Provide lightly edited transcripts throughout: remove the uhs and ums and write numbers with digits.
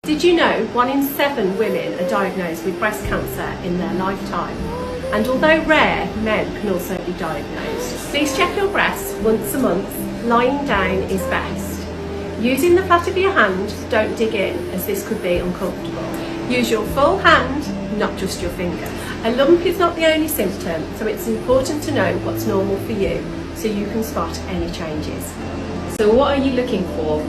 Did you know 1 in 7 women are diagnosed with breast cancer in their lifetime? And although rare, men can also be diagnosed. Please check your breasts once a month. Lying down is best. Using the flat of your hand, don't dig in, as this could be uncomfortable. Use your full hand, not just your finger. A lump is not the only symptom, so it's important to know what's normal for you, so you can spot any changes. So what are you looking for?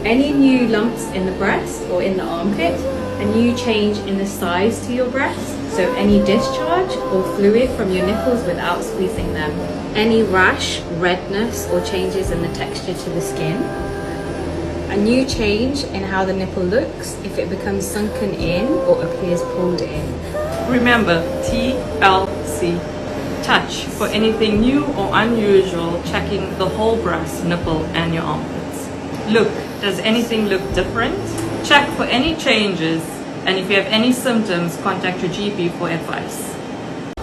Any new lumps in the breast or in the armpit? A new change in the size to your breast? So any discharge or fluid from your nipples without squeezing them? Any rash, redness or changes in the texture to the skin? A new change in how the nipple looks if it becomes sunken in or appears pulled in? Remember, TLC. Touch for anything new or unusual, checking the whole breast, nipple and your armpits. Look, does anything look different? Check for any changes, and if you have any symptoms, contact your GP for advice.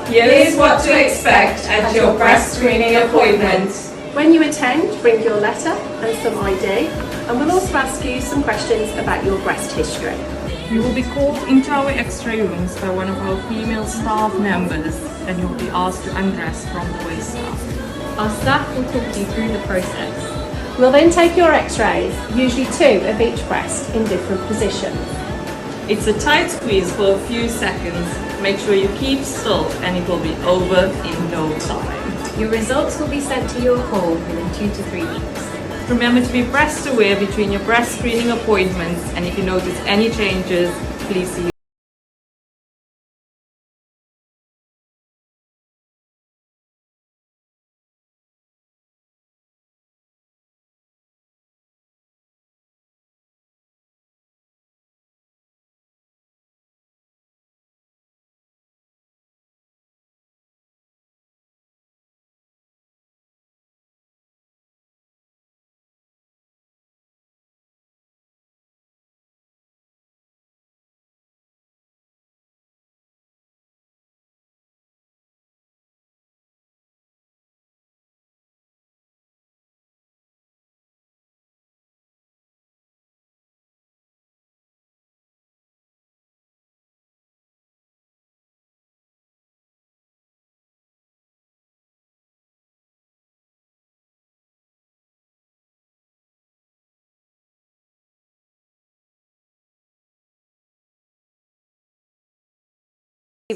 Here's what to expect at your breast screening appointment. When you attend, bring your letter and some ID, and we'll also ask you some questions about your breast history. You will be called into our X-ray rooms by one of our female staff members, and you'll be asked to undress from the waist up. Our staff will talk you through the process. We'll then take your x-rays, usually 2 of each breast in different positions. It's a tight squeeze for a few seconds. Make sure you keep still, and it will be over in no time. Your results will be sent to your home within 2 to 3 weeks. Remember to be breast aware between your breast screening appointments, and if you notice any changes, please see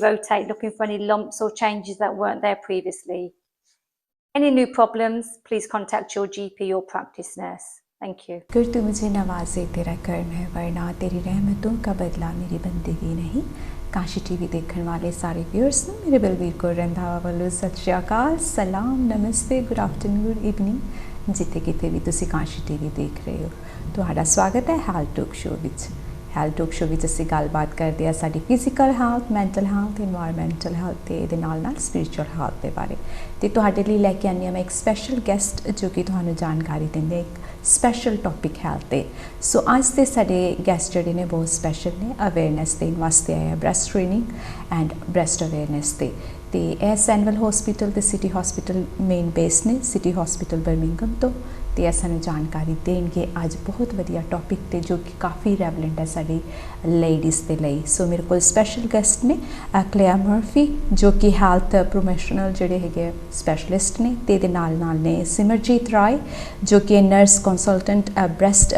rotate looking for any lumps or changes that weren't there previously. Any new problems, please contact your GP or practice nurse. Thank you. अगर तू मुझे नवाजे तेरा कर्म है वरना तेरी रहमतों का बदला मेरी बंदगी नहीं। काशी टीवी देखने वाले सारे व्यूअर्स ਨੂੰ ਮੇਰੇ ਬਲਬੀਰ ਕੌਰ ਰੰਧਾਵਾ ਵੱਲੋਂ ਸਤਿ ਸ਼੍ਰੀ ਅਕਾਲ, ਸਲਾਮ, ਨਮਸਤੇ, ਗੁੱਡ ਆਫਟਰਨੂਨ, ਗੁੱਡ ਈਵਨਿੰਗ, ਜਿੱਥੇ ਕਿਤੇ ਵੀ ਤੁਸੀਂ ਕਾਸ਼ੀ ਟੀਵੀ ਦੇਖ ਰਹੇ ਹੋ। ਤੁਹਾਡਾ ਸਵਾਗਤ ਹੈ ਹੈਲਥ ਟਾਕ ਸ਼ੋ ਵਿੱਚ। ਹੈਲਥ ਟਾਕ ਸ਼ੋ ਵਿੱਚ ਅਸੀਂ ਗੱਲਬਾਤ ਕਰਦੇ ਹਾਂ ਸਾਡੀ physical health, mental health, environmental health ਤੇ ਇਹਦੇ ਨਾਲ ਸਪਿਰਿਚੁਅਲ ਹੈਲਥ ਦੇ ਬਾਰੇ। ਤੇ ਤੁਹਾਡੇ ਲਈ ਲੈ ਕੇ ਆਉਂਦੀ ਹਾਂ ਮੈਂ ਇੱਕ ਸਪੈਸ਼ਲ ਗੈਸਟ ਜੋ ਕਿ ਤੁਹਾਨੂੰ ਜਾਣਕਾਰੀ ਦਿੰਦੇ ਇੱਕ ਸਪੈਸ਼ਲ ਟੌਪਿਕ ਹੈਲਥ ਤੇ। ਸੋ ਅੱਜ ਦੇ ਸਾਡੇ ਗੈਸਟ ਜਿਹੜੇ ਨੇ ਬਹੁਤ ਸਪੈਸ਼ਲ ਨੇ, ਅਵੇਅਰਨੈਸ ਦੇਣ ਵਾਸਤੇ ਆਏ ਆ breast screening and breast awareness ਤੇ। ਤੇ ਇਹ ਸੈਨਵਲ ਹਸਪੀਟਲ ਤੇ ਸਿਟੀ ਹਸਪੀਟਲ ਮੇਨ ਬੇਸ ਨੇ, ਸਿਟੀ ਹਸਪੀਟਲ ਬਰਮਿੰਗਮ ਤੋਂ। ਤੇ ਸਾਨੂੰ ਜਾਣਕਾਰੀ ਦੇਣਗੇ ਅੱਜ ਬਹੁਤ ਵਧੀਆ ਟੌਪਿਕ ਤੇ ਜੋ ਕਿ ਕਾਫੀ ਰੈਲੇਵੈਂਟ ਹੈ ਸਾਡੀ ਲੇਡੀਜ਼ ਦੇ ਲਈ। ਸੋ ਮੇਰੇ ਕੋਲ ਸਪੈਸ਼ਲ ਗੈਸਟ ਨੇ ਕਲੇਅਰ ਮਰਫੀ ਜੋ ਕਿ ਹੈਲਥ ਪ੍ਰੋਫੈਸ਼ਨਲ ਜਿਹੜੇ ਹੈਗੇ ਸਪੈਸ਼ਲਿਸਟ ਨੇ, ਤੇ ਇਹਦੇ ਨਾਲ ਨੇ ਸਿਮਰਜੀਤ ਰਾਏ ਜੋ ਕਿ ਨਰਸ ਕੰਸਲਟੈਂਟ ਬ੍ਰੈਸਟ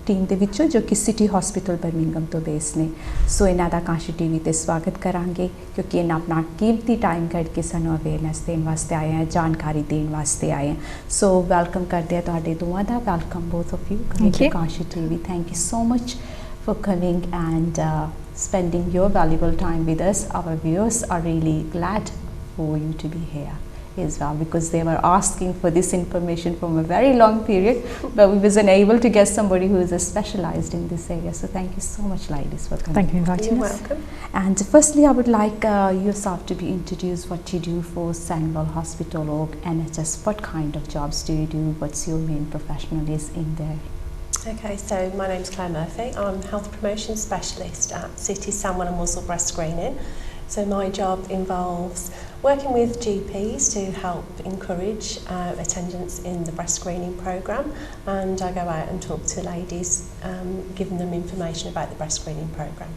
ਟੀਮ ਦੇ ਵਿੱਚੋਂ ਜੋ ਕਿ ਸਿਟੀ ਹਸਪੀਟਲ ਬਰਮਿੰਗਮ ਤੋਂ ਬੇਸ ਨੇ। ਸੋ ਇਹਨਾਂ ਦਾ ਕਾਸ਼ੀ ਟੀਵੀ ਤੇ ਸਵਾਗਤ ਕਰਾਂਗੇ ਕਿਉਂਕਿ ਇਹਨਾਂ ਆਪਣਾ ਕੀਮਤੀ ਟਾਈਮ ਕੱਢ ਕੇ ਸਾਨੂੰ ਅਵੇਅਰਨੈਸ ਦੇਣ ਵਾਸਤੇ ਆਏ ਆ, ਜਾਣਕਾਰੀ ਦੇਣ ਵਾਸਤੇ ਆਏ ਆ। ਸੋ ਵੈਲਕਮ ਕਰਦੇ ਆ ਤੁਹਾਡੇ ਦੋਵਾਂ ਦਾ। Welcome both of you to Kashi TV. Thank you so much for coming and spending your valuable time with us. Our viewers are really glad for you to be here as well because they were asking for this information from a very long period, but we wasn't able to get somebody who is specialized in this area. So thank you so much, ladies, for coming. Thank you for inviting us. You're welcome. And firstly, I would like yourself to be introduced, what you do for Sandwell Hospital or NHS. What kind of jobs do you do? What's your main professional is in there? Okay, so my name's Claire Murphy. I'm Health Promotion Specialist at City Sandwell and Muscle Breast Screening. So my job involves working with GPs to help encourage attendance in the breast screening programme, and I go out and talk to ladies, giving them information about the breast screening programme.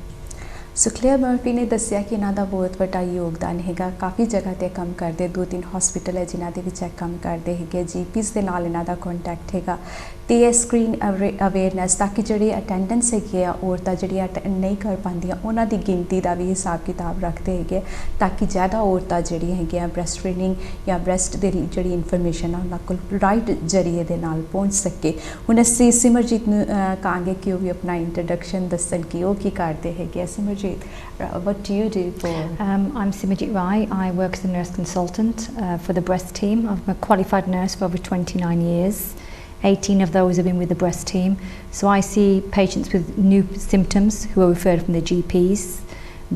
So Clair Murphy ਨੇ ਦੱਸਿਆ ਕਿ ਇਹਨਾਂ ਦਾ ਬਹੁਤ ਵੱਡਾ ਯੋਗਦਾਨ ਹੈਗਾ, ਕਾਫੀ ਜਗ੍ਹਾ ਤੇ ਕੰਮ ਕਰਦੇ, 2-3 ਹਸਪੀਟਲ ਹੈ ਜਿਨ੍ਹਾਂ ਦੇ ਵਿੱਚ ਇਹ ਕੰਮ ਕਰਦੇ ਹੈਗੇ, GPs ਦੇ ਨਾਲ ਇਹਨਾਂ ਦਾ ਕੰਟੈਕਟ ਹੈਗਾ ਤੇ ਇਹ ਸਕਰੀਨ ਅਵੇਅਰਨੈਸ ਤਾਂ ਕਿ ਜਿਹੜੀ ਅਟੈਂਡੈਂਸ ਹੈਗੀ ਆ ਔਰਤਾਂ ਜਿਹੜੀਆਂ ਅਟੈਂਡ ਨਹੀਂ ਕਰ ਪਾਉਂਦੀਆਂ ਉਹਨਾਂ ਦੀ ਗਿਣਤੀ ਦਾ ਵੀ ਹਿਸਾਬ ਕਿਤਾਬ ਰੱਖਦੇ ਹੈਗੇ ਤਾਂ ਕਿ ਜ਼ਿਆਦਾ ਔਰਤਾਂ ਜਿਹੜੀਆਂ ਹੈਗੀਆਂ ਬ੍ਰੈਸਟ ਟ੍ਰੇਨਿੰਗ ਜਾਂ ਬ੍ਰੈਸਟ ਦੇ ਜਿਹੜੀ ਇਨਫੋਰਮੇਸ਼ਨ ਆ ਉਹਨਾਂ ਕੋਲ ਰਾਈਟ ਜ਼ਰੀਏ ਦੇ ਨਾਲ ਪਹੁੰਚ ਸਕੇ। ਹੁਣ ਅਸੀਂ ਸਿਮਰਜੀਤ ਨੂੰ ਕਹਾਂਗੇ ਕਿ ਉਹ ਵੀ ਆਪਣਾ ਇੰਟਰੋਡਕਸ਼ਨ ਦੱਸਣ ਕਿ ਉਹ ਕੀ ਕਰਦੇ ਹੈਗੇ। Simarjeet, what do you do for? I'm Simajit Rai. I work as a nurse consultant for the breast team. I'm a qualified nurse for over 29 years. 18 of those have been with the breast team. So I see patients with new symptoms who are referred from the GPs.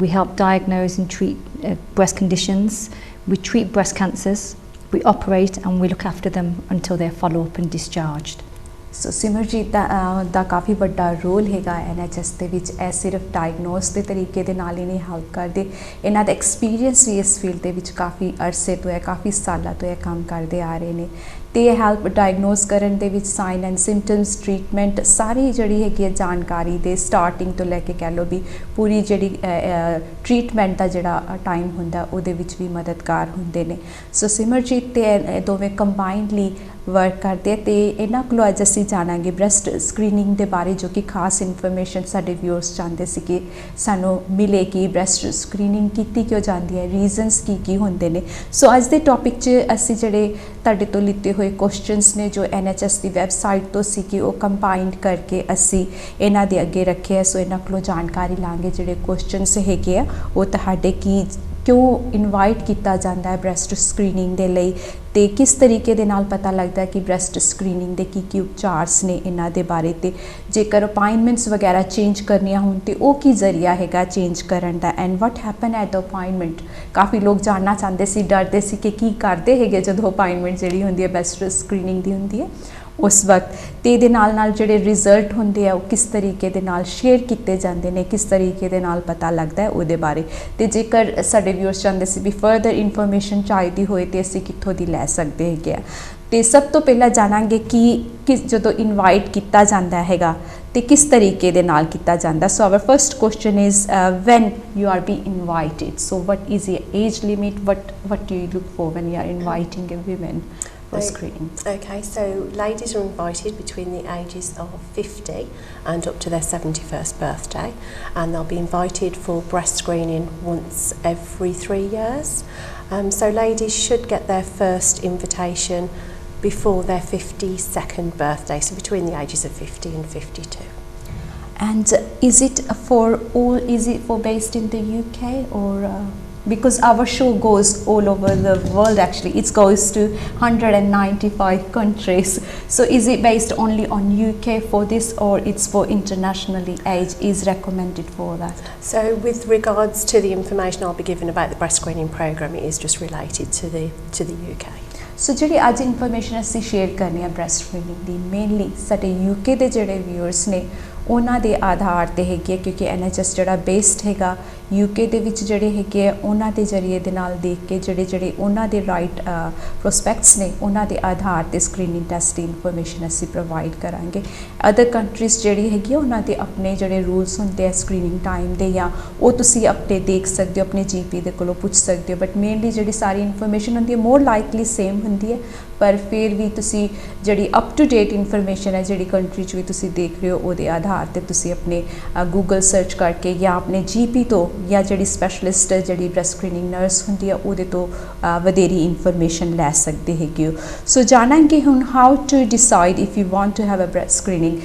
We help diagnose and treat breast conditions. We treat breast cancers. We operate and we look after them until they're followed up and discharged. ਸੋ ਸਿਮਰਜੀਤ ਦਾ ਕਾਫੀ ਵੱਡਾ role ਹੈਗਾ NHS ਦੇ ਵਿੱਚ। ਇਹ ਸਿਰਫ diagnose ਦੇ ਤਰੀਕੇ ਦੇ ਨਾਲ ਹੀ ਨਹੀਂ ਹੈਲਪ ਕਰਦੇ, ਇਹਨਾਂ ਦਾ ਐਕਸਪੀਰੀਅੰਸ ਵੀ ਇਸ ਫੀਲਡ ਦੇ ਵਿੱਚ ਕਾਫੀ ਅਰਸੇ ਤੋਂ ਹੈ, ਕਾਫੀ ਸਾਲਾਂ ਤੋਂ ਇਹ ਕੰਮ ਕਰਦੇ ਆ ਰਹੇ ਨੇ ਤੇ ਇਹ ਹੈਲਪ ਡਾਇਗਨੋਸ ਕਰਨ ਦੇ ਵਿੱਚ ਸਾਈਨ ਐਂਡ ਸਿੰਪਟਮਸ, ਟ੍ਰੀਟਮੈਂਟ ਸਾਰੀ ਜਿਹੜੀ ਹੈਗੀ ਹੈ ਜਾਣਕਾਰੀ ਦੇ ਸਟਾਰਟਿੰਗ ਤੋਂ ਲੈ ਕੇ ਕਹਿ ਲਓ ਵੀ ਪੂਰੀ ਜਿਹੜੀ ਟ੍ਰੀਟਮੈਂਟ ਦਾ ਜਿਹੜਾ ਟਾਈਮ ਹੁੰਦਾ ਉਹਦੇ ਵਿੱਚ ਵੀ ਮਦਦਗਾਰ ਹੁੰਦੇ ਨੇ। ਸੋ ਸਿਮਰਜੀਤ ਤੇ ਦੋਵੇਂ ਕੰਬਾਈਨਡਲੀ ਵਰਕ ਕਰਦੇ ਤੇ ਇਹਨਾਂ ਕੋਲੋਂ ਅੱਜ ਅਸੀਂ ਜਾਣਾਂਗੇ ਬ੍ਰੈਸਟ ਸਕਰੀਨਿੰਗ ਦੇ ਬਾਰੇ, ਜੋ ਕਿ ਖਾਸ ਇਨਫੋਰਮੇਸ਼ਨ ਸਾਡੇ ਵਿਊਅਰਸ ਚਾਹੁੰਦੇ ਸੀ ਕਿ ਸਾਨੂੰ ਮਿਲੇ ਕਿ ਬ੍ਰੈਸਟ ਸਕਰੀਨਿੰਗ ਕੀਤੀ ਕਿਉਂ ਜਾਂਦੀ ਹੈ, ਰੀਜ਼ਨਸ ਕੀ ਹੁੰਦੇ ਨੇ। ਸੋ ਅੱਜ ਦੇ ਟੌਪਿਕ 'ਚ ਅਸੀਂ ਜਿਹੜੇ ਤੁਹਾਡੇ ਤੋਂ ਲਿੱਤੇ ਹੋਏ ਕੁਐਸਚਨਸ ਨੇ ਜੋ NHS ਦੀ ਵੈਬਸਾਈਟ ਤੋਂ ਸੀ ਕਿ ਉਹ ਕੰਬਾਈਨਡ ਕਰਕੇ ਅਸੀਂ ਇਹਨਾਂ ਦੇ ਅੱਗੇ ਰੱਖੇ ਆ। ਸੋ ਇਹਨਾਂ ਕੋਲੋਂ ਜਾਣਕਾਰੀ ਲਾਂਗੇ ਜਿਹੜੇ ਕੁਐਸਚਨਸ ਹੈਗੇ ਆ ਉਹ ਤੁਹਾਡੇ ਕਿਉਂ ਇਨਵਾਈਟ ਕੀਤਾ ਜਾਂਦਾ ਹੈ ਬ੍ਰੈਸਟ ਸਕਰੀਨਿੰਗ ਦੇ ਲਈ ਤੇ ਕਿਸ ਤਰੀਕੇ ਦੇ ਨਾਲ ਪਤਾ ਲੱਗਦਾ ਹੈ ਕਿ ਬ੍ਰੈਸਟ ਸਕਰੀਨਿੰਗ ਦੇ ਕੀ ਉਪਚਾਰਸ ਨੇ ਇਹਨਾਂ ਦੇ ਬਾਰੇ, ਤੇ ਜੇਕਰ ਅਪਾਇੰਟਮੈਂਟਸ ਵਗੈਰਾ ਚੇਂਜ ਕਰਨੀਆਂ ਹੋਣ ਤੇ ਉਹ ਕੀ ਜ਼ਰੀਆ ਹੈਗਾ ਚੇਂਜ ਕਰਨ ਦਾ, and what happen at the appointment. ਕਾਫੀ ਲੋਕ ਜਾਣਨਾ ਚਾਹੁੰਦੇ ਸੀ, ਡਰਦੇ ਸੀ ਕਿ ਕੀ ਕਰਦੇ ਹੈਗੇ ਜਦੋਂ ਅਪਾਇੰਟਮੈਂਟ ਜਿਹੜੀ ਹੁੰਦੀ ਹੈ ਬ੍ਰੈਸਟ ਸਕਰੀਨਿੰਗ ਦੀ ਹੁੰਦੀ ਹੈ ਉਸ ਵਕਤ, ਤੇ ਇਹਦੇ ਨਾਲ ਜਿਹੜੇ ਰਿਜ਼ਲਟ ਹੁੰਦੇ ਆ ਉਹ ਕਿਸ ਤਰੀਕੇ ਦੇ ਨਾਲ ਸ਼ੇਅਰ ਕੀਤੇ ਜਾਂਦੇ ਨੇ, ਕਿਸ ਤਰੀਕੇ ਦੇ ਨਾਲ ਪਤਾ ਲੱਗਦਾ ਹੈ ਉਹਦੇ ਬਾਰੇ। ਤੇ ਜੇਕਰ ਸਾਡੇ ਵਿਊਅਰਸ ਚਾਹੁੰਦੇ ਸੀ ਵੀ ਫਰਦਰ ਇਨਫੋਰਮੇਸ਼ਨ ਚਾਹੀਦੀ ਹੋਏ ਤੇ ਅਸੀਂ ਕਿੱਥੋਂ ਦੀ ਲੈ ਸਕਦੇ ਹੈਗੇ ਆ। ਤੇ ਸਭ ਤੋਂ ਪਹਿਲਾਂ ਜਾਣਾਂਗੇ ਕਿ ਜਦੋਂ ਇਨਵਾਈਟ ਕੀਤਾ ਜਾਂਦਾ ਹੈਗਾ ਤੇ ਕਿਸ ਤਰੀਕੇ ਦੇ ਨਾਲ ਕੀਤਾ ਜਾਂਦਾ। So our first question is when you are be invited, so what is your age limit, what do you look for when you are inviting a women for screening? Okay, so ladies are invited between the ages of 50 and up to their 71st birthday, and they'll be invited for breast screening once every 3 years. So ladies should get their first invitation before their 52nd birthday, so between the ages of 50 and 52. And is it for based in the UK or because our show goes all over the world, actually it goes to 195 countries, so is it based only on UK for this, or it's for internationally age is recommended for that? So with regards to the information I'll be giving about the breast screening programme, it is just related to the UK. ਸੋ ਜਿਹੜੀ ਅੱਜ information ਅਸੀਂ share ਕਰਨੀ ਹੈ breast screening ਦੀ, mainly ਸਾਡੇ UK ਦੇ ਜਿਹੜੇ viewers ਨੇ ਉਹਨਾਂ ਦੇ ਆਧਾਰ ਤੇ ਹੈਗੇ, ਕਿਉਂਕਿ NHS ਜਿਹੜਾ ਬੇਸਡ ਹੈਗਾ UK ਦੇ ਵਿੱਚ ਜਿਹੜੇ ਹੈਗੇ ਆ ਉਹਨਾਂ ਦੇ ਜ਼ਰੀਏ ਦੇ ਨਾਲ ਦੇਖ ਕੇ ਜਿਹੜੇ ਉਹਨਾਂ ਦੇ ਰਾਈਟ ਪ੍ਰੋਸਪੈਕਟਸ ਨੇ ਉਹਨਾਂ ਦੇ ਆਧਾਰ ਤੇ ਸਕਰੀਨਿੰਗ ਟੈਸਟ ਦੀ ਇਨਫੋਰਮੇਸ਼ਨ ਅਸੀਂ ਪ੍ਰੋਵਾਈਡ ਕਰਾਂਗੇ। ਅਦਰ ਕੰਟਰੀਜ਼ ਜਿਹੜੀ ਹੈਗੀ ਉਹਨਾਂ ਦੇ ਆਪਣੇ ਜਿਹੜੇ ਰੂਲਸ ਹੁੰਦੇ ਆ ਸਕਰੀਨਿੰਗ ਟਾਈਮ ਦੇ, ਜਾਂ ਉਹ ਤੁਸੀਂ ਆਪਣੇ ਦੇਖ ਸਕਦੇ ਹੋ, ਆਪਣੇ GP ਦੇ ਕੋਲੋਂ ਪੁੱਛ ਸਕਦੇ ਹੋ, ਬਟ ਮੇਨਲੀ ਜਿਹੜੀ ਸਾਰੀ ਇਨਫੋਰਮੇਸ਼ਨ ਹੁੰਦੀ ਹੈ ਮੋਰ ਲਾਈਕਲੀ ਸੇਮ ਹੁੰਦੀ ਹੈ, ਪਰ ਫਿਰ ਵੀ ਤੁਸੀਂ ਜਿਹੜੀ ਅਪ ਟੂ ਡੇਟ ਇਨਫੋਰਮੇਸ਼ਨ ਹੈ ਜਿਹੜੀ ਕੰਟਰੀ 'ਚ ਵੀ ਤੁਸੀਂ ਦੇਖ ਰਹੇ ਹੋ ਉਹਦੇ ਆਧਾਰ ਤੇ ਤੁਸੀਂ ਆਪਣੇ ਗੂਗਲ ਸਰਚ ਕਰਕੇ ਜਾਂ ਆਪਣੇ GP ਤੋਂ ਜਾਂ ਜਿਹੜੀ ਸਪੈਸ਼ਲਿਸਟ ਜਿਹੜੀ ਬ੍ਰੈਸਟ ਸਕਰੀਨਿੰਗ ਨਰਸ ਹੁੰਦੀ ਆ ਉਹਦੇ ਤੋਂ ਵਧੇਰੀ ਇਨਫੋਰਮੇਸ਼ਨ ਲੈ ਸਕਦੇ ਹੈਗੇ ਹੋ। ਸੋ ਜਾਣਾਂਗੇ ਹੁਣ how to decide if you want to have a breast screening,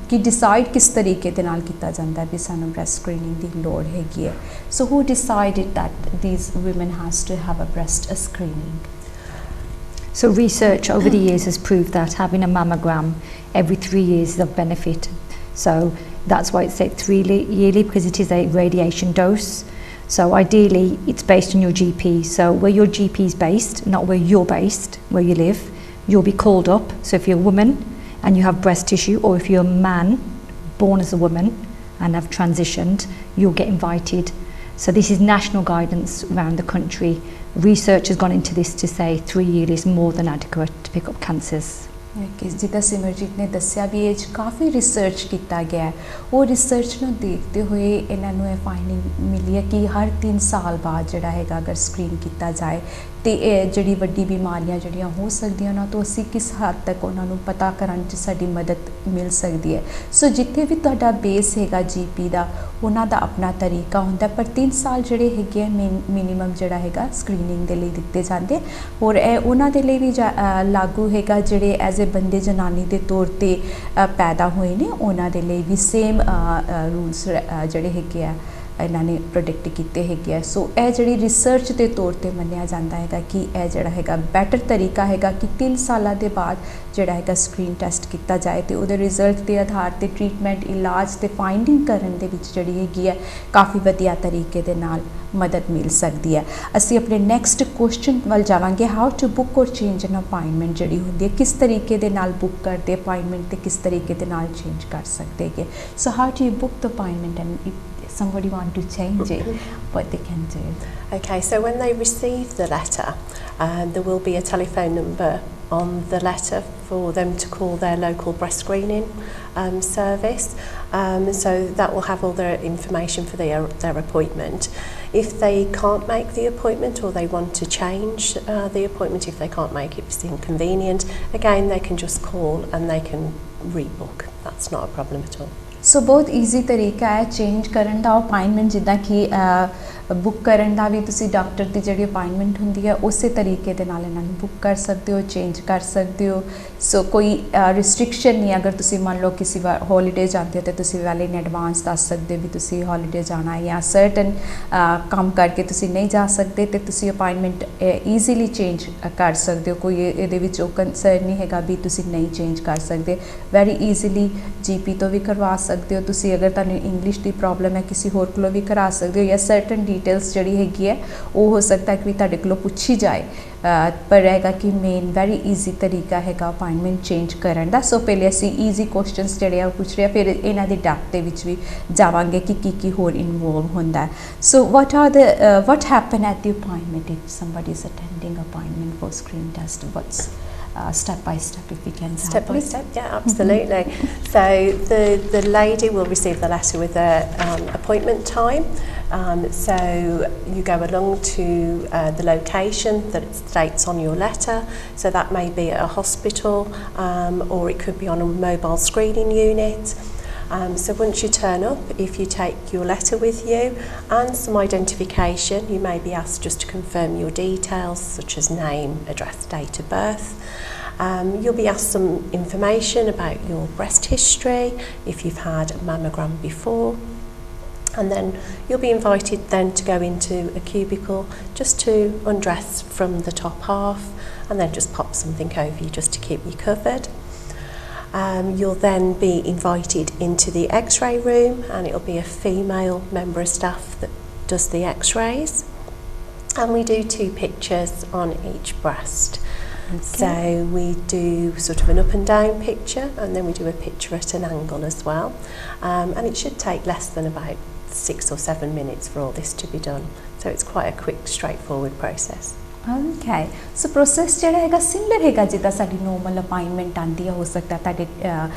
ਕਿ ਡਿਸਾਈਡ ਕਿਸ ਤਰੀਕੇ ਦੇ ਨਾਲ ਕੀਤਾ ਜਾਂਦਾ ਵੀ ਸਾਨੂੰ ਬ੍ਰੈਸਟ ਸਕਰੀਨਿੰਗ ਦੀ ਲੋੜ ਹੈਗੀ ਹੈ। So who decided that this woman has to have a breast screening? So research over the years has proved that having a mammogram every 3 years is of benefit. So that's why it's said yearly, because it is a radiation dose. So ideally it's based on your GP. So where your GP is based, not where you're based, where you live, you'll be called up. So if you're a woman and you have breast tissue, or if you're a man born as a woman and have transitioned, you'll get invited So this is national guidance around the country. Research has gone into this to say 3 years is more than adequate to pick up cancers. ਕਿ ਜਿੱਦਾਂ ਸਿਮਰਜੀਤ ਨੇ ਦੱਸਿਆ ਵੀ ਇਹ 'ਚ ਕਾਫੀ research ਕੀਤਾ ਗਿਆ ਹੈ। ਉਹ ਰਿਸਰਚ ਨੂੰ ਦੇਖਦੇ ਹੋਏ ਇਹਨਾਂ ਨੂੰ ਇਹ ਫਾਈਂਡਿੰਗ ਮਿਲੀ ਹੈ ਕਿ ਹਰ 3 ਸਾਲ ਬਾਅਦ ਜਿਹੜਾ ਹੈਗਾ ਅਗਰ ਸਕਰੀਨ ਕੀਤਾ ਜਾਏ ਤੇ ਇਹ ਜਿਹੜੀ ਵੱਡੀ ਬਿਮਾਰੀਆਂ ਜਿਹੜੀਆਂ ਹੋ ਸਕਦੀਆਂ ਉਹਨਾਂ ਤੋਂ ਅਸੀਂ ਕਿਸ ਹੱਦ ਤੱਕ ਉਹਨਾਂ ਨੂੰ ਪਤਾ ਕਰਨ 'ਚ ਸਾਡੀ ਮਦਦ ਮਿਲ ਸਕਦੀ ਹੈ। ਸੋ ਜਿੱਥੇ ਵੀ ਤੁਹਾਡਾ ਬੇਸ ਹੈਗਾ GP ਦਾ ਉਹਨਾਂ ਦਾ ਆਪਣਾ ਤਰੀਕਾ ਹੁੰਦਾ, ਪਰ 3 ਸਾਲ ਜਿਹੜੇ ਹੈਗੇ ਮਿਨੀਮਮ ਜਿਹੜਾ ਹੈਗਾ ਸਕਰੀਨਿੰਗ ਦੇ ਲਈ ਦਿੱਤੇ ਜਾਂਦੇ। ਔਰ ਇਹ ਉਹਨਾਂ ਦੇ ਲਈ ਵੀ ਲਾਗੂ ਹੈਗਾ ਜਿਹੜੇ ਐਜ਼ ਏ ਬੰਦੇ ਜਨਾਨੀ ਦੇ ਤੌਰ 'ਤੇ ਪੈਦਾ ਹੋਏ ਨੇ, ਉਹਨਾਂ ਦੇ ਲਈ ਵੀ ਸੇਮ ਰੂਲਸ ਜਿਹੜੇ ਹੈਗੇ ਆ ਇਹਨਾਂ ਨੇ ਪ੍ਰੋਡਿਕਟ ਕੀਤੇ ਹੈਗੇ ਆ। ਸੋ ਇਹ ਜਿਹੜੀ ਰਿਸਰਚ ਦੇ ਤੌਰ 'ਤੇ ਮੰਨਿਆ ਜਾਂਦਾ ਹੈਗਾ ਕਿ ਇਹ ਜਿਹੜਾ ਹੈਗਾ ਬੈਟਰ ਤਰੀਕਾ ਹੈਗਾ ਕਿ 3 ਸਾਲਾਂ ਦੇ ਬਾਅਦ ਜਿਹੜਾ ਹੈਗਾ ਸਕਰੀਨ ਟੈਸਟ ਕੀਤਾ ਜਾਏ ਤੇ ਉਹਦੇ ਰਿਜ਼ਲਟ ਦੇ ਆਧਾਰ 'ਤੇ ਟ੍ਰੀਟਮੈਂਟ, ਇਲਾਜ ਤੇ ਫਾਈਂਡਿੰਗ ਕਰਨ ਦੇ ਵਿੱਚ ਜਿਹੜੀ ਹੈਗੀ ਹੈ ਕਾਫੀ ਵਧੀਆ ਤਰੀਕੇ ਦੇ ਨਾਲ ਮਦਦ ਮਿਲ ਸਕਦੀ ਹੈ। ਅਸੀਂ ਆਪਣੇ ਨੈਕਸਟ ਕੁਐਸਚਨ ਵੱਲ ਜਾਵਾਂਗੇ, ਹਾਊ ਟੂ ਬੁੱਕ ਔਰ ਚੇਂਜ ਐਨ ਅਪਾਇੰਟਮੈਂਟ ਜਿਹੜੀ ਹੁੰਦੀ ਹੈ, ਕਿਸ ਤਰੀਕੇ ਦੇ ਨਾਲ ਬੁੱਕ ਕਰਦੇ ਅਪਾਇੰਟਮੈਂਟ ਤੇ ਕਿਸ ਤਰੀਕੇ ਦੇ ਨਾਲ ਚੇਂਜ ਕਰ ਸਕਦੇ ਹੈਗੇ। So how do you book the appointment and somebody want to change it, what they can do? Okay, so when they receive the letter, there will be a telephone number on the letter for them to call their local breast screening service. So that will have all their information for their appointment. If they can't make the appointment or they want to change the appointment, if they can't make it, if it's inconvenient, again they can just call and they can rebook. That's not a problem at all. ਸੋ ਬਹੁਤ easy ਤਰੀਕਾ ਹੈ change ਕਰਨ ਦਾ appointment, ਜਿੱਦਾਂ ਕਿ book ਕਰਨ ਦਾ ਵੀ ਤੁਸੀਂ doctor ਦੀ ਜਿਹੜੀ appointment ਹੁੰਦੀ ਹੈ ਉਸੇ ਤਰੀਕੇ ਦੇ ਨਾਲ ਇਹਨਾਂ ਨੂੰ ਬੁੱਕ ਕਰ ਸਕਦੇ ਹੋ, ਚੇਂਜ ਕਰ ਸਕਦੇ ਹੋ। ਸੋ ਕੋਈ ਰਿਸਟ੍ਰਿਕਸ਼ਨ ਨਹੀਂ, ਅਗਰ ਤੁਸੀਂ ਮੰਨ ਲਓ ਕਿਸੇ ਵਾਰ ਹੌਲੀਡੇ ਜਾਂਦੇ ਹੋ ਤਾਂ ਤੁਸੀਂ ਵੈਲ ਇਨ ਐਡਵਾਂਸ ਦੱਸ ਸਕਦੇ ਹੋ ਵੀ ਤੁਸੀਂ ਹੌਲੀਡੇ ਜਾਣਾ ਹੈ ਜਾਂ ਸਰਟਨ ਕੰਮ ਕਰਕੇ ਤੁਸੀਂ ਨਹੀਂ ਜਾ ਸਕਦੇ ਤੇ ਤੁਸੀਂ ਅਪਾਇੰਟਮੈਂਟ ਈਜ਼ੀਲੀ ਚੇਂਜ ਕਰ ਸਕਦੇ ਹੋ। ਕੋਈ ਇਹਦੇ ਵਿੱਚ ਉਹ ਕੰਸਰਨ ਨਹੀਂ ਹੈਗਾ ਵੀ ਤੁਸੀਂ ਨਹੀਂ ਚੇਂਜ ਕਰ ਸਕਦੇ, ਵੈਰੀ ਈਜ਼ੀਲੀ GP ਤੋਂ ਵੀ ਕਰਵਾ ਸਕਦੇ ਹੋ ਤੁਸੀਂ। ਅਗਰ ਤੁਹਾਨੂੰ ਇੰਗਲਿਸ਼ ਦੀ ਪ੍ਰੋਬਲਮ ਹੈ ਕਿਸੇ ਹੋਰ ਕੋਲੋਂ ਵੀ ਕਰਾ ਸਕਦੇ ਹੋ, ਜਾਂ ਸਰਟਨ ਡੀਟੇਲਸ ਜਿਹੜੀ ਹੈਗੀ ਹੈ ਉਹ ਹੋ ਸਕਦਾ ਕਿ ਤੁਹਾਡੇ ਕੋਲੋਂ ਪੁੱਛੀ ਜਾਏ, ਪਰ ਹੈਗਾ ਕਿ ਮੇਨ ਵੈਰੀ ਈਜ਼ੀ ਤਰੀਕਾ ਹੈਗਾ ਅਪਾਇੰਟਮੈਂਟ ਚੇਂਜ ਕਰਨ ਦਾ। ਸੋ ਪਹਿਲੇ ਅਸੀਂ ਈਜ਼ੀ ਕੁਐਸਚਨਸ ਜਿਹੜੇ ਆ ਉਹ ਪੁੱਛ ਰਹੇ ਹਾਂ, ਫਿਰ ਇਹਨਾਂ ਦੀ ਡੈਪਥ ਦੇ ਵਿੱਚ ਵੀ ਜਾਵਾਂਗੇ ਕਿ ਕੀ ਹੋਰ ਇਨਵੋਲਵ ਹੁੰਦਾ ਹੈ। ਸੋ what happen at the appointment if somebody is attending appointment for screen test? What's step by step, if we can step by step? Yeah, absolutely. So the lady will receive the letter with a appointment time. So you go along to the location that it states on your letter. So that may be at a hospital or it could be on a mobile screening unit. So once you turn up, if you take your letter with you and some identification, you may be asked just to confirm your details such as name, address, date of birth. You'll be asked some information about your breast history, if you've had a mammogram before, and then you'll be invited then to go into a cubicle just to undress from the top half and then just pop something over you just to keep you covered. You'll then be invited into the x-ray room, and it'll be a female member of staff that does the x-rays, and we do 2 pictures on each breast. Okay. So we do sort of an up and down picture, and then we do a picture at an angle as well, and it should take less than about 6 or 7 minutes for all this to be done. So it's quite a quick, straightforward process. Okay, so process ਜਿਹੜਾ ਹੈਗਾ similar ਹੈਗਾ ਜਿੱਦਾਂ ਸਾਡੀ normal appointment ਆਉਂਦੀ ਹੈ। ਹੋ ਸਕਦਾ ਤੁਹਾਡੇ